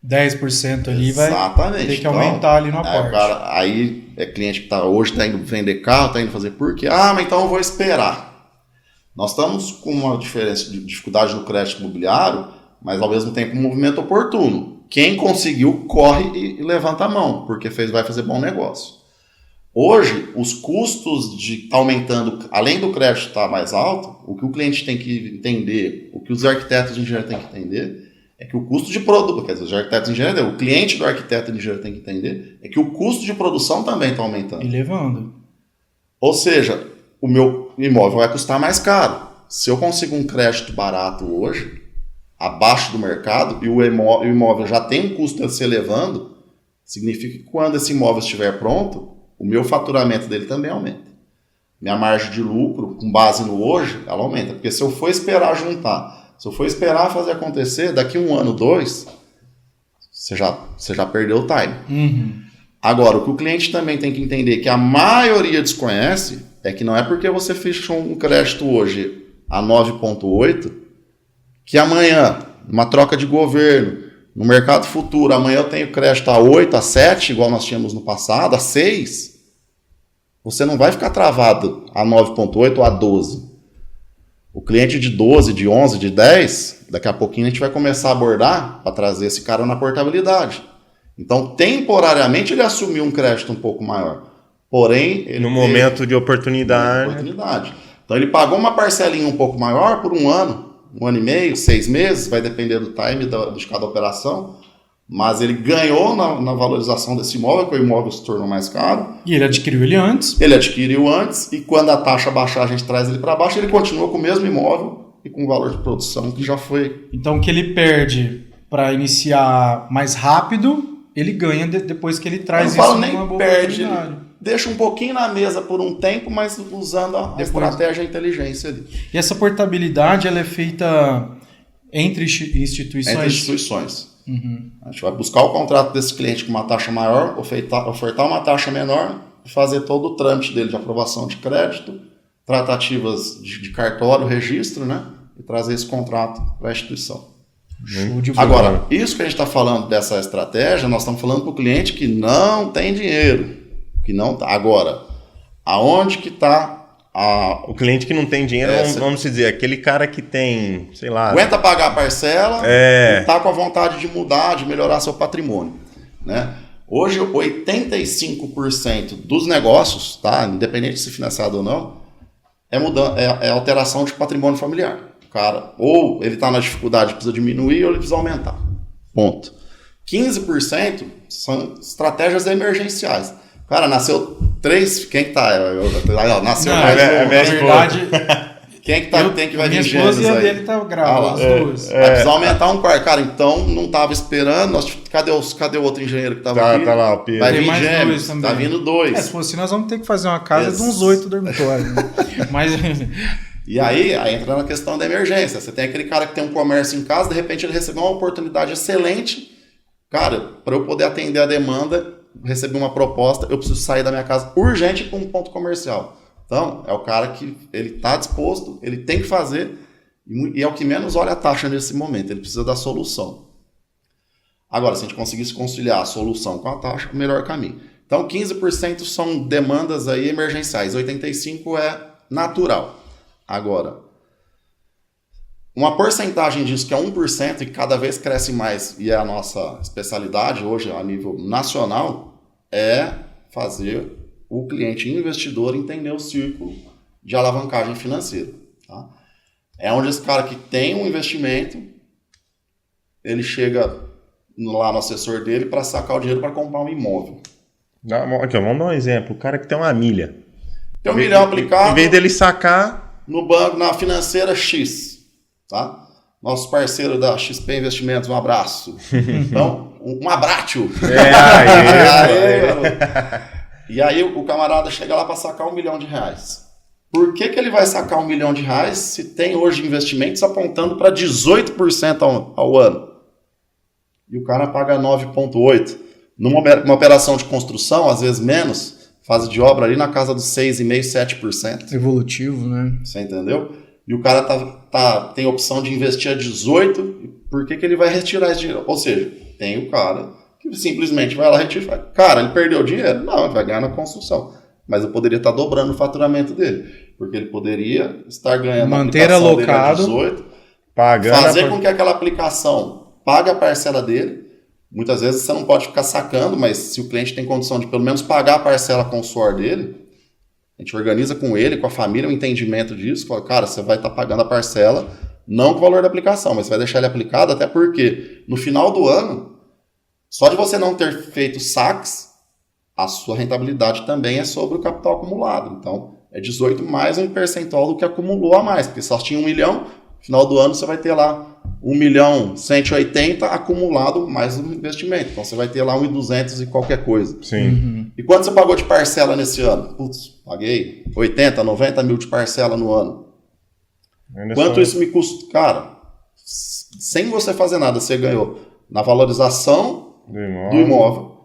10% ali
Exatamente.
Vai ter que aumentar ali no aporte.
Aí é cliente que hoje está indo vender carro, está indo fazer por quê? Mas então eu vou esperar. Nós estamos com uma diferença de dificuldade no crédito imobiliário, mas ao mesmo tempo um movimento oportuno. Quem conseguiu, corre e levanta a mão, porque vai fazer bom negócio. Hoje, os custos de estar aumentando, além do crédito estar mais alto, o que o cliente tem que entender, o que os arquitetos de engenharia têm que entender, é que o custo de produto, quer dizer, os arquitetos de engenharia, o cliente do arquiteto de engenharia tem que entender, é que o custo de produção também está aumentando.
E levando.
Ou seja, o meu imóvel vai custar mais caro. Se eu consigo um crédito barato hoje, abaixo do mercado, e o imóvel já tem um custo a se elevando, significa que quando esse imóvel estiver pronto, o meu faturamento dele também aumenta. Minha margem de lucro, com base no hoje, ela aumenta. Porque se eu for esperar juntar, se eu for esperar fazer acontecer, daqui 1 ano, 2, você já perdeu o time.
Uhum.
Agora, o que o cliente também tem que entender, que a maioria desconhece, é que não é porque você fechou um crédito hoje a 9,8, que amanhã, numa troca de governo, no mercado futuro, amanhã eu tenho crédito a 8, a 7, igual nós tínhamos no passado, a 6, você não vai ficar travado a 9,8 ou a 12. O cliente de 12, de 11, de 10, daqui a pouquinho a gente vai começar a abordar para trazer esse cara na portabilidade. Então, temporariamente, ele assumiu um crédito um pouco maior. Porém, ele
no momento de oportunidade.
Então, ele pagou uma parcelinha um pouco maior por 1 ano, 1 ano e meio, 6 meses, vai depender do time de cada operação, mas ele ganhou na valorização desse imóvel, porque o imóvel se tornou mais caro.
E ele adquiriu ele antes.
Ele adquiriu antes, e quando a taxa baixar, a gente traz ele para baixo, ele continua com o mesmo imóvel e com o valor de produção que já foi.
Então, o que ele perde para iniciar mais rápido, ele ganha depois que ele traz
isso
numa boa
perde,
oportunidade.
Ele deixa um pouquinho na mesa por um tempo, mas usando a estratégia e a inteligência ali.
E essa portabilidade, ela é feita entre instituições?
Entre instituições.
Uhum.
A gente vai buscar o contrato desse cliente com uma taxa maior, ofertar uma taxa menor, fazer todo o trâmite dele de aprovação de crédito, tratativas de cartório, registro, né? E trazer esse contrato para a instituição.
Show de bola.
Agora, isso que a gente está falando dessa estratégia, nós estamos falando para o cliente que não tem dinheiro. Que não tá. Agora, aonde que está
o cliente que não tem dinheiro, vamos dizer, aquele cara que tem, sei lá...
Aguenta pagar a parcela e está com a vontade de mudar, de melhorar seu patrimônio. Né? Hoje, 85% dos negócios, tá? Independente de se financiado ou não, é alteração de patrimônio familiar. O cara, ou ele está na dificuldade, precisa diminuir, ou ele precisa aumentar. Ponto. 15% são estratégias emergenciais. Cara, nasceu 3... Quem que tá? Nasceu
Não,
mais
na verdade...
Quem que tá, tem que vai vir
minha esposa e a
aí?
dele tá grávida, as duas.
Vai precisar aumentar um quarto. Cara, então não tava esperando. Cadê o outro engenheiro que tava aqui?
Tá lá, o Pedro.
Vai
Tem
vir
mais
gêmeos.
dois também.
Tá vindo 2.
Se fosse, nós vamos ter que fazer uma casa de uns 8 dormitórios. Né? Mas...
E aí entra na questão da emergência. Você tem aquele cara que tem um comércio em casa, de repente ele recebeu uma oportunidade excelente. Cara, para eu poder atender a demanda, recebi uma proposta, eu preciso sair da minha casa urgente para um ponto comercial. Então, é o cara que ele está disposto, ele tem que fazer, e é o que menos olha a taxa nesse momento, ele precisa da solução. Agora, se a gente conseguisse conciliar a solução com a taxa, o melhor caminho. Então, 15% são demandas aí emergenciais, 85% é natural. Agora, uma porcentagem disso que é 1% e cada vez cresce mais, e é a nossa especialidade hoje a nível nacional, é fazer o cliente investidor entender o círculo de alavancagem financeira. Tá? É onde esse cara que tem um investimento, ele chega lá no assessor dele para sacar o dinheiro para comprar um imóvel.
Aqui, vamos dar um exemplo. O cara que tem uma milha.
Tem 1 milhão aplicado.
Em vez dele sacar...
No banco, na financeira X. Tá? Nosso parceiro da XP Investimentos, um abraço. Então, um abraço. E aí o camarada chega lá para sacar R$1 milhão. Por que ele vai sacar R$1 milhão se tem hoje investimentos apontando para 18% ao ano? E o cara paga 9,8%. Numa operação de construção, às vezes menos, fase de obra ali na casa dos 6,5%, 7%.
Evolutivo, né?
Você entendeu? E o cara tem a opção de investir a 18%, por que ele vai retirar esse dinheiro? Ou seja, tem o cara que simplesmente vai lá retirar. Cara, ele perdeu dinheiro? Não, ele vai ganhar na construção. Mas eu poderia estar dobrando o faturamento dele. Porque ele poderia estar ganhando
manter alocado,
18,
pagando
fazer com que aquela aplicação pague a parcela dele. Muitas vezes você não pode ficar sacando, mas se o cliente tem condição de pelo menos pagar a parcela com o suor dele, a gente organiza com ele, com a família, o entendimento disso. Fala, cara, você vai estar pagando a parcela, não com o valor da aplicação, mas você vai deixar ele aplicado, até porque no final do ano, só de você não ter feito saques, a sua rentabilidade também é sobre o capital acumulado. Então, é 18 mais um percentual do que acumulou a mais. Porque só tinha 1 milhão, no final do ano você vai ter lá 1.180.000 acumulado mais um investimento. Então, você vai ter lá 1.200 e qualquer coisa.
Sim.
Uhum.
E quanto você pagou de parcela nesse ano? Putz, paguei 80, 90 mil de parcela no ano. Quanto isso me custa? Cara, sem você fazer nada, você ganhou na valorização do imóvel.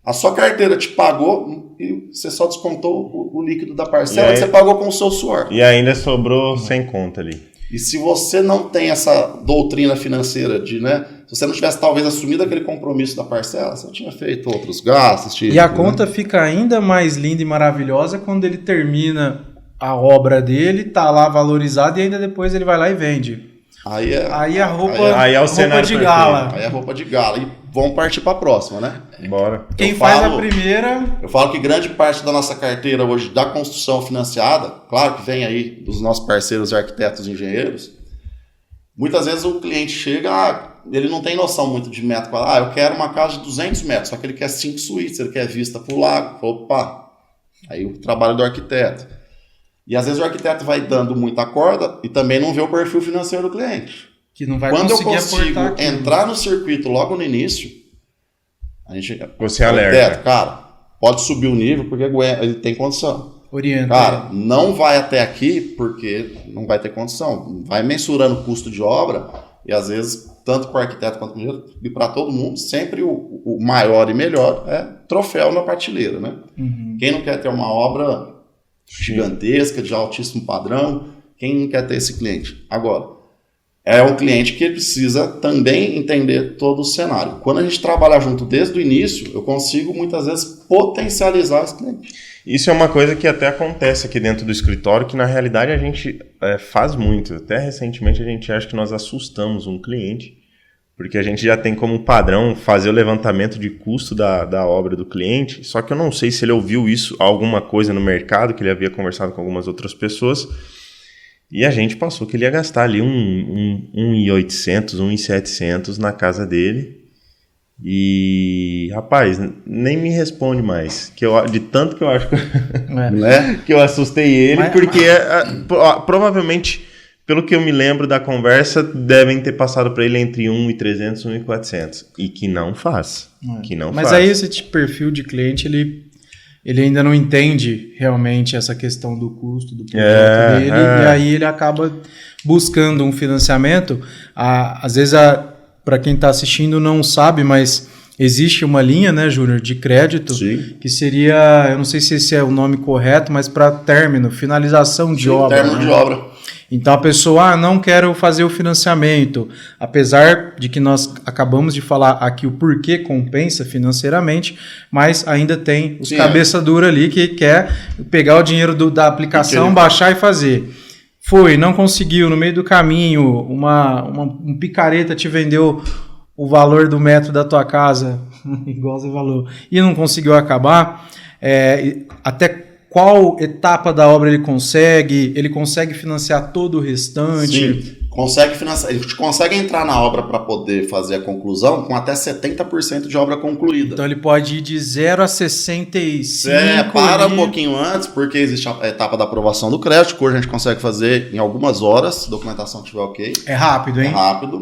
A sua carteira te pagou e você só descontou o líquido da parcela que você pagou com o seu suor.
E ainda sobrou sem conta ali.
E se você não tem essa doutrina financeira de, né? Se você não tivesse talvez assumido aquele compromisso da parcela, você tinha feito outros gastos.
E a conta fica ainda mais linda e maravilhosa quando ele termina a obra dele, tá lá valorizado e ainda depois ele vai lá e vende. Aí a roupa,
aí é o
roupa de gala.
Aí é roupa de gala. E vamos partir para a próxima, né?
Bora.
Quem faz a primeira...
Eu falo que grande parte da nossa carteira hoje da construção financiada, claro que vem aí dos nossos parceiros arquitetos e engenheiros, muitas vezes o cliente chega, ele não tem noção muito de metro quadrado. Eu quero uma casa de 200 metros, só que ele quer 5 suítes, ele quer vista para o lago. Opa! Aí o trabalho do arquiteto. E às vezes o arquiteto vai dando muita corda e também não vê o perfil financeiro do cliente.
Que não vai
Quando eu
conseguir
consigo entrar no circuito logo no início, a gente...
Você alerta.
Cara, pode subir o nível porque ele tem condição.
Orienta.
Cara, não vai até aqui porque não vai ter condição. Vai mensurando o custo de obra e às vezes, tanto para o arquiteto quanto para o engenheiro, e para todo mundo, sempre o maior e melhor é troféu na prateleira, né?
Uhum.
Quem não quer ter uma obra gigantesca, de altíssimo padrão, quem não quer ter esse cliente? Agora, é um cliente que precisa também entender todo o cenário. Quando a gente trabalha junto desde o início, eu consigo muitas vezes potencializar esse cliente.
Isso é uma coisa que até acontece aqui dentro do escritório, que na realidade a gente faz muito. Até recentemente a gente acha que nós assustamos um cliente, porque a gente já tem como padrão fazer o levantamento de custo da obra do cliente, só que eu não sei se ele ouviu isso, alguma coisa no mercado, que ele havia conversado com algumas outras pessoas, e a gente passou que ele ia gastar ali 1.800, 1.700 na casa dele, E, rapaz, nem me responde mais. De tanto que eu acho que,
Né?
que eu assustei ele, porque provavelmente, pelo que eu me lembro da conversa, devem ter passado para ele entre 1.300 e 1.400. E que não faz.
Mas aí esse perfil de cliente, ele ainda não entende realmente essa questão do custo do projeto dele. E aí ele acaba buscando um financiamento. Às vezes, para quem está assistindo não sabe, mas existe uma linha, né, Júnior, de crédito. Sim. Que seria, eu não sei se esse é o nome correto, mas para término, finalização de obra.
Término de obra.
Então a pessoa, não quero fazer o financiamento, apesar de que nós acabamos de falar aqui o porquê compensa financeiramente, mas ainda tem os cabeça dura ali que quer pegar o dinheiro da aplicação, baixar e fazer. Não conseguiu, no meio do caminho, um picareta te vendeu o valor do metro da tua casa, igual você falou, e não conseguiu acabar, até qual etapa da obra ele consegue financiar todo o restante?
Sim, consegue financiar. Ele consegue entrar na obra para poder fazer a conclusão com até 70% de obra concluída.
Então ele pode ir de 0 a 65.
Para um pouquinho antes, porque existe a etapa da aprovação do crédito, que hoje a gente consegue fazer em algumas horas, se a documentação estiver ok.
É rápido, hein?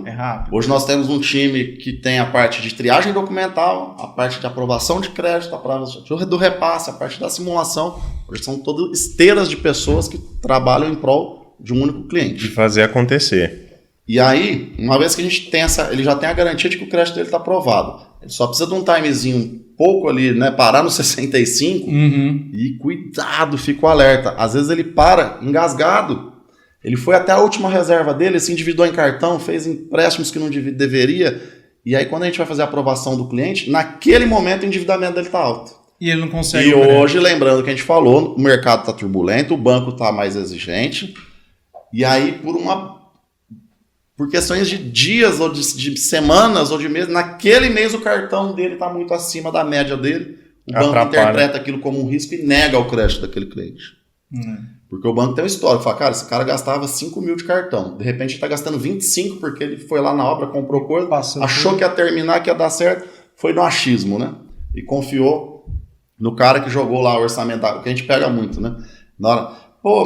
É rápido. Hoje nós temos um time que tem a parte de triagem documental, a parte de aprovação de crédito, a parte do repasse, a parte da simulação. Hoje são todas esteiras de pessoas que trabalham em prol de um único cliente.
De fazer acontecer.
E aí, uma vez que a gente tem ele já tem a garantia de que o crédito dele está aprovado. Ele só precisa de um timezinho um pouco ali, né? Parar no 65 e cuidado, fica o alerta. Às vezes ele para engasgado. Ele foi até a última reserva dele, se endividou em cartão, fez empréstimos que não deveria. E aí, quando a gente vai fazer a aprovação do cliente, naquele momento o endividamento dele está alto.
E ele não consegue.
E hoje, lembrando que a gente falou, o mercado está turbulento, o banco está mais exigente. E aí, por questões de dias, ou de semanas, ou de meses, naquele mês o cartão dele está muito acima da média dele. O banco interpreta aquilo como um risco e nega o crédito daquele cliente. Porque o banco tem uma história. Fala, cara, esse cara gastava 5 mil de cartão. De repente, ele está gastando 25 porque ele foi lá na obra, comprou coisa, achou que ia terminar, que ia dar certo. Foi no achismo, né? E confiou no cara que jogou lá o orçamento, que a gente pega muito, né? Na hora,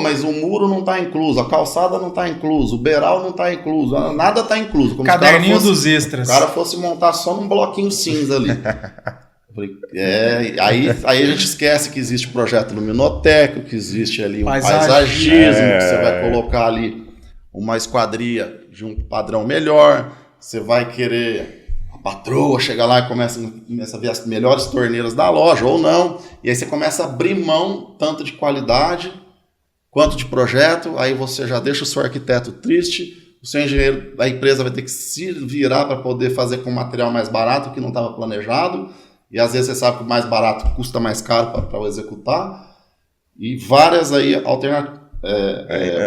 mas o muro não está incluso, a calçada não está incluso, o beiral não está incluso, nada está incluso. Como
caderninho dos extras.
O cara fosse montar só num bloquinho cinza ali. Aí a gente esquece que existe projeto luminotécnico, que existe ali um paisagismo, que você vai colocar ali uma esquadria de um padrão melhor, você vai querer... patroa chega lá e começa a ver as melhores torneiras da loja, ou não, e aí você começa a abrir mão tanto de qualidade quanto de projeto, aí você já deixa o seu arquiteto triste, o seu engenheiro da empresa vai ter que se virar para poder fazer com material mais barato que não estava planejado, e às vezes você sabe que o mais barato custa mais caro para executar, e várias aí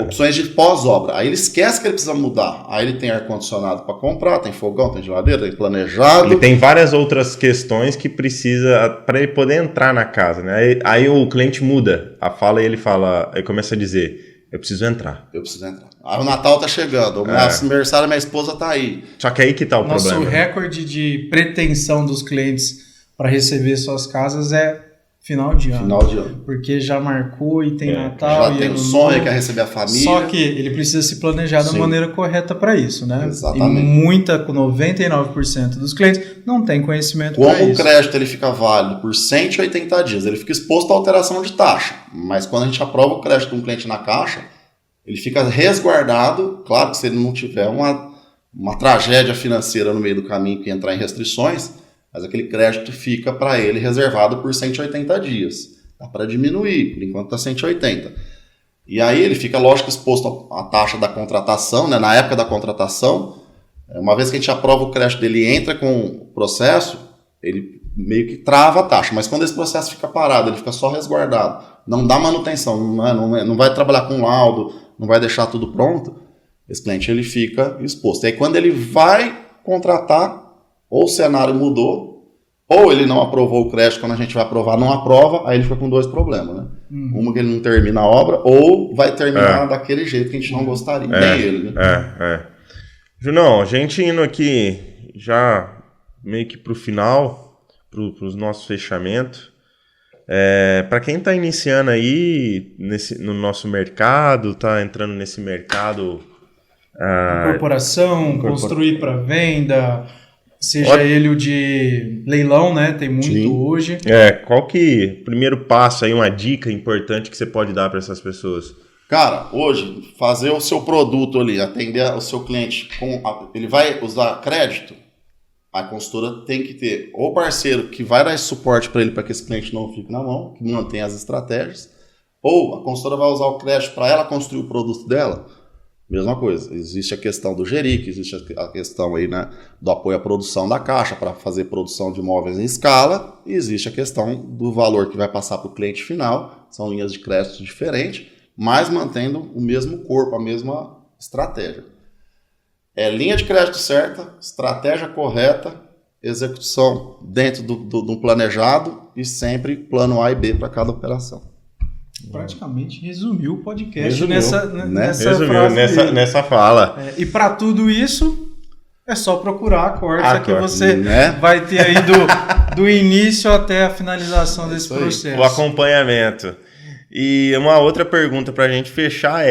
opções de pós-obra. Aí ele esquece que ele precisa mudar. Aí ele tem ar-condicionado para comprar, tem fogão, tem geladeira, tem planejado.
Ele tem várias outras questões que precisa para ele poder entrar na casa, né? Aí o cliente muda a fala e ele começa a dizer: eu preciso entrar.
Aí o Natal tá chegando, o meu aniversário, minha esposa tá aí.
Só que aí que tá o problema.
Nosso recorde de pretensão dos clientes para receber suas casas é final de ano. Porque já marcou e tem Natal.
Já tem o sonho, quer receber a família.
Só que ele precisa se planejar da maneira correta para isso, né?
Exatamente.
E com 99% dos clientes, não tem conhecimento para isso.
Como o crédito ele fica válido por 180 dias, ele fica exposto à alteração de taxa. Mas quando a gente aprova o crédito de um cliente na Caixa, ele fica resguardado. Claro que se ele não tiver uma tragédia financeira no meio do caminho que entrar em restrições, mas aquele crédito fica para ele reservado por 180 dias. Dá para diminuir, por enquanto está 180. E aí ele fica, lógico, exposto à taxa da contratação, né? Na época da contratação, uma vez que a gente aprova o crédito dele e entra com o processo, ele meio que trava a taxa. Mas quando esse processo fica parado, ele fica só resguardado, não dá manutenção, não vai trabalhar com laudo, não vai deixar tudo pronto, esse cliente ele fica exposto. E aí quando ele vai contratar, ou o cenário mudou, ou ele não aprovou o crédito, quando a gente vai aprovar, não aprova, aí ele fica com dois problemas, né? Uma que ele não termina a obra, ou vai terminar daquele jeito que a gente não gostaria, nem ele, né?
Junão, a gente indo aqui já meio que para o final, para os nossos fechamentos. Para quem está iniciando aí no nosso mercado, está entrando nesse mercado...
Incorporação, construir para venda, seja ele o de leilão, né? Tem muito
Sim.
hoje.
Qual que primeiro passo aí, uma dica importante que você pode dar para essas pessoas?
Cara, hoje, fazer o seu produto ali, atender o seu cliente, ele vai usar crédito, a consultora tem que ter ou parceiro que vai dar esse suporte para ele, para que esse cliente não fique na mão, que mantenha as estratégias, ou a consultora vai usar o crédito para ela construir o produto dela. Mesma coisa, existe a questão do Geric, existe a questão aí, né, do apoio à produção da Caixa para fazer produção de imóveis em escala, e existe a questão do valor que vai passar para o cliente final, são linhas de crédito diferentes, mas mantendo o mesmo corpo, a mesma estratégia. Linha de crédito certa, estratégia correta, execução dentro do planejado e sempre plano A e B para cada operação.
Praticamente resumiu o podcast
nessa fala.
E para tudo isso, é só procurar a Corpsa que você
né?
vai ter aí do início até a finalização desse processo.
O acompanhamento. E uma outra pergunta para a gente fechar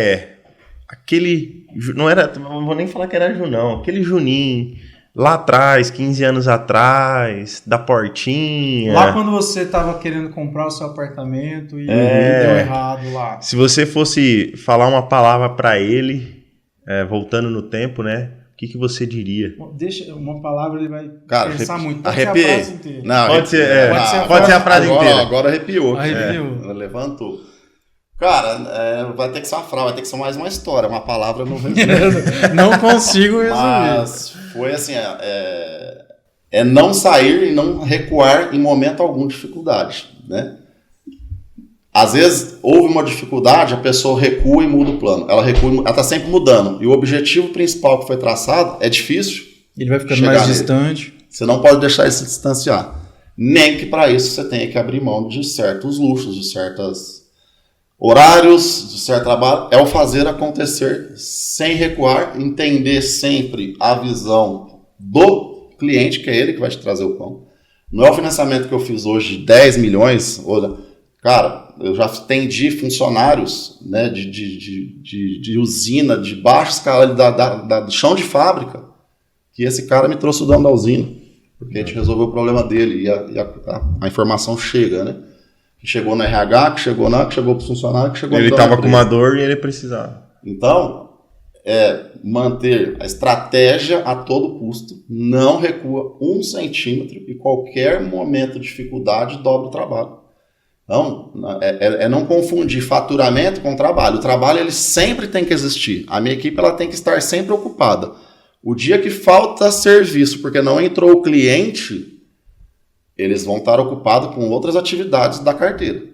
não vou nem falar que era Junão, aquele Juninho lá atrás, 15 anos atrás, da portinha.
Lá quando você estava querendo comprar o seu apartamento e deu errado lá.
Se você fosse falar uma palavra para ele, voltando no tempo, né? O que você diria?
Deixa uma palavra, ele vai pensar muito.
Pode ser a frase inteira. Não,
pode ser a frase inteira.
Agora arrepiou.
Levantou.
Cara, vai ter que ser uma frase, vai ter que ser mais uma história. Uma palavra não resume.
Não consigo resumir.
Mas foi assim, não sair e não recuar em momento algum de dificuldade, né? Às vezes houve uma dificuldade, a pessoa recua e muda o plano. Ela está sempre mudando. E o objetivo principal que foi traçado é difícil.
Ele vai ficando mais distante.
Você não pode deixar ele se distanciar. Nem que para isso você tenha que abrir mão de certos luxos, de certos horários, de certo trabalho. É o fazer acontecer sem recuar, entender sempre a visão do cliente, que é ele que vai te trazer o pão. Não é o financiamento que eu fiz hoje de 10 milhões, cara, eu já atendi funcionários, né, de usina, de baixa escala, de chão de fábrica, que esse cara me trouxe o dono da usina, porque a gente resolveu o problema dele e a informação chega, né? Que chegou no RH, que chegou para o funcionário, que chegou no
Ele estava com uma dor e ele precisava.
Então, manter a estratégia a todo custo, não recua 1 centímetro e qualquer momento de dificuldade dobra o trabalho. Então, não confundir faturamento com trabalho. O trabalho ele sempre tem que existir. A minha equipe ela tem que estar sempre ocupada. O dia que falta serviço porque não entrou o cliente, eles vão estar ocupados com outras atividades da carteira.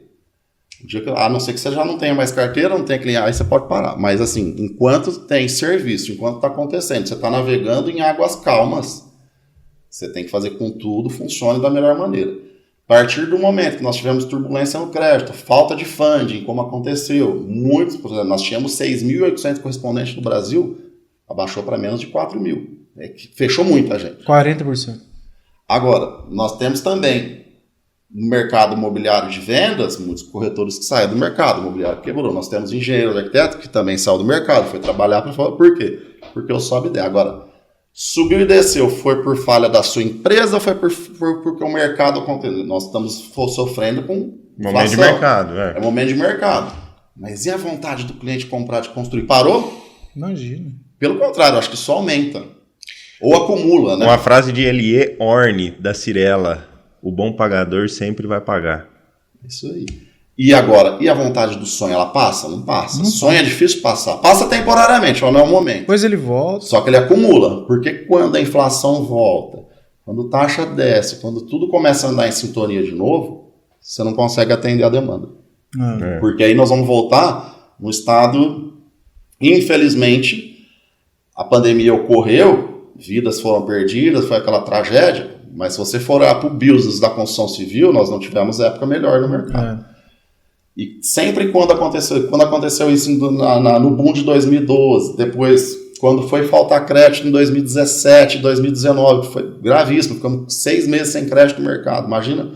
O dia que, a não ser que você já não tenha mais carteira, não tenha cliente, aí você pode parar. Mas assim, enquanto tem serviço, enquanto está acontecendo, você está navegando em águas calmas, você tem que fazer com que tudo funcione da melhor maneira. A partir do momento que nós tivemos turbulência no crédito, falta de funding, como aconteceu, muitos, por exemplo, nós tínhamos 6.800 correspondentes no Brasil, abaixou para menos de 4.000. Fechou muita gente.
40%.
Agora, nós temos também no mercado imobiliário de vendas, muitos corretores que saíram do mercado, o imobiliário quebrou. Nós temos engenheiro, arquiteto que também saiu do mercado, foi trabalhar para fora. Por quê? Porque eu sobe e desce. Agora, subiu e desceu, foi por falha da sua empresa ou foi porque o mercado aconteceu? Nós estamos sofrendo com inflação.
Momento de mercado,
É momento de mercado. Mas e a vontade do cliente comprar, de construir? Parou?
Imagina.
Pelo contrário, acho que só aumenta. Ou acumula, né?
Uma frase de Elie Orne, da Cirela: o bom pagador sempre vai pagar.
Isso aí. E agora, e a vontade do sonho, ela passa? Não passa.
Não
sonho é difícil passar. Passa temporariamente, mas não é o momento.
Depois ele volta.
Só que ele acumula. Porque quando a inflação volta, quando a taxa desce, quando tudo começa a andar em sintonia de novo, você não consegue atender a demanda. Porque aí nós vamos voltar no estado, infelizmente, a pandemia ocorreu, vidas foram perdidas, foi aquela tragédia, mas se você for olhar para o business da construção civil, nós não tivemos época melhor no mercado. E sempre quando aconteceu isso no boom de 2012, depois quando foi faltar crédito em 2017, 2019, foi gravíssimo, ficamos 6 meses sem crédito no mercado. Imagina,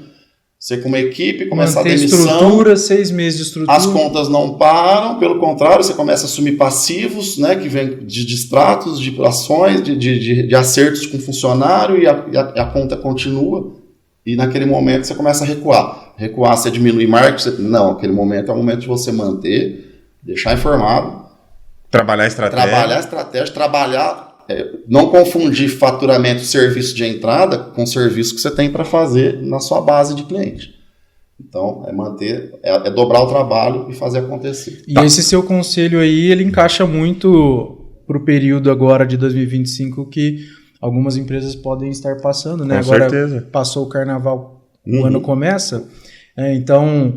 você com uma equipe, começar a demissão...
estrutura, 6 meses de estrutura...
As contas não param, pelo contrário, você começa a assumir passivos, né, que vem de distratos, de ações, de acertos com funcionário, e a conta continua, e naquele momento você começa a recuar. Recuar, você diminui marketing, não, aquele momento é o momento de você manter, deixar informado,
Trabalhar a estratégia.
Não confundir faturamento, serviço de entrada com o serviço que você tem para fazer na sua base de cliente. Então, é manter, é dobrar o trabalho e fazer acontecer.
E esse seu conselho aí, ele encaixa muito para o período agora de 2025 que algumas empresas podem estar passando, né?
Com
agora
certeza.
Passou o carnaval, o ano começa, então...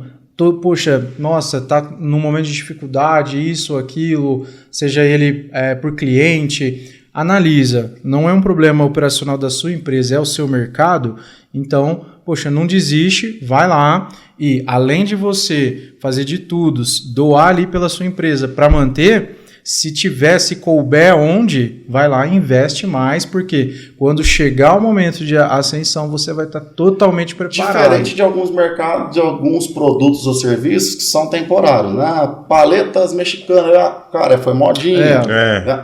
Poxa, nossa, tá num momento de dificuldade, isso, aquilo, seja ele por cliente, analisa. Não é um problema operacional da sua empresa, é o seu mercado. Então, poxa, não desiste, vai lá e além de você fazer de tudo, doar ali pela sua empresa para manter, se couber onde, vai lá e investe mais, porque quando chegar o momento de ascensão, você vai estar totalmente preparado.
Diferente de alguns mercados, de alguns produtos ou serviços que são temporários, né? Paletas mexicanas, cara, foi modinha.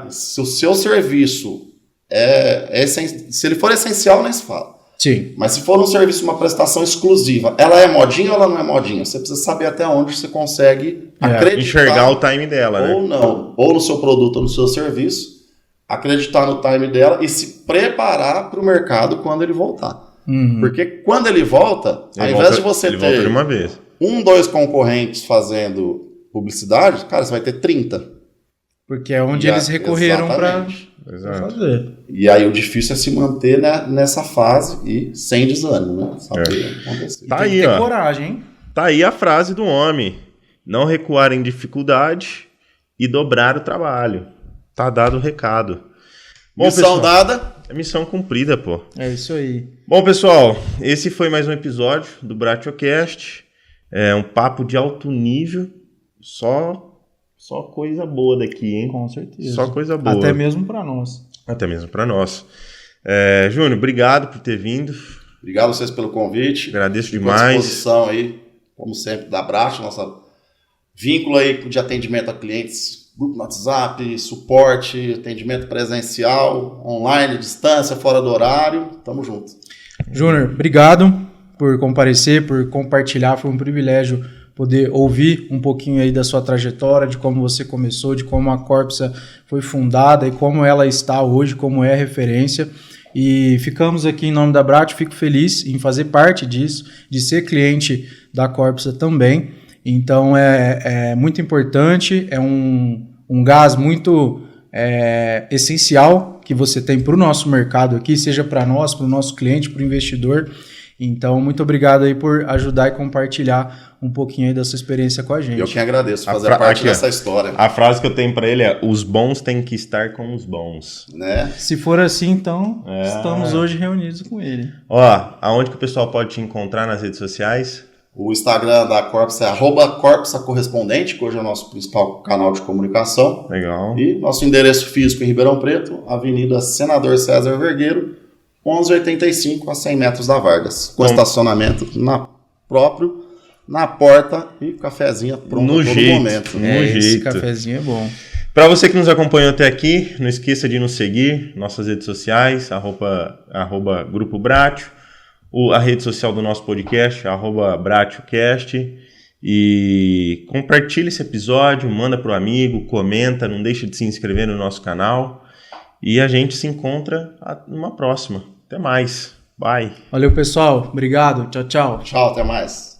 Se o seu serviço se ele for essencial, nem se fala.
Sim.
Mas se for um serviço, uma prestação exclusiva, ela é modinha ou ela não é modinha? Você precisa saber até onde você consegue acreditar.
Enxergar o time dela, né?
Ou não. Ou no seu produto ou no seu serviço, acreditar no time dela e se preparar para o mercado quando ele voltar. Porque quando ele volta, ao invés de você ter
volta de uma vez.
2 concorrentes fazendo publicidade, cara, você vai ter 30.
Porque é onde eles recorreram para fazer.
E aí o difícil é se manter, né, nessa fase e sem desânimo, né? Saber acontecer.
Tá
Tem
aí,
que ter
ó.
coragem, hein?
Tá aí a frase do homem. Não recuar em dificuldade e dobrar o trabalho. Tá dado o recado. Bom,
Missão dada.
É missão cumprida, pô.
É isso aí.
Bom, pessoal, esse foi mais um episódio do BratioCast. É um papo de alto nível. Só coisa boa daqui, hein?
Com certeza.
Só coisa boa.
Até mesmo para nós.
Até mesmo para nós. Júnior, obrigado por ter vindo.
Obrigado a vocês pelo convite.
Agradeço
Fico
demais.
à disposição aí, como sempre, da Bratio, nossa vínculo aí de atendimento a clientes, grupo no WhatsApp, suporte, atendimento presencial, online, distância, fora do horário. Tamo junto.
Júnior, obrigado por comparecer, por compartilhar. Foi um privilégio poder ouvir um pouquinho aí da sua trajetória, de como você começou, de como a Corpsa foi fundada e como ela está hoje, como é referência. E ficamos aqui em nome da Bratio, fico feliz em fazer parte disso, de ser cliente da Corpsa também. Então é muito importante, é um gás muito essencial que você tem para o nosso mercado aqui, seja para nós, para o nosso cliente, para o investidor. Então, muito obrigado aí por ajudar e compartilhar um pouquinho aí da sua experiência com a gente.
Eu que agradeço fazer parte dessa história.
A frase que eu tenho para ele é: os bons têm que estar com os bons.
Né?
Se for assim, então, estamos hoje reunidos com ele.
Ó, aonde que o pessoal pode te encontrar nas redes sociais?
O Instagram da Corpsa é @corpsacorrespondente, que hoje é o nosso principal canal de comunicação.
Legal.
E nosso endereço físico em Ribeirão Preto, Avenida Senador César Vergueiro, 1185, a 100 metros da Vargas. Com estacionamento na porta e cafezinho pronto
no
a todo
jeito,
momento.
Esse cafezinho é bom.
Para você que nos acompanhou até aqui, não esqueça de nos seguir, nossas redes sociais, arroba Grupo Bratio, a rede social do nosso podcast, @BratioCast, e compartilhe esse episódio, manda para o amigo, comenta, não deixe de se inscrever no nosso canal, e a gente se encontra numa próxima. Até mais. Bye.
Valeu, pessoal. Obrigado. Tchau, tchau.
Tchau, até mais.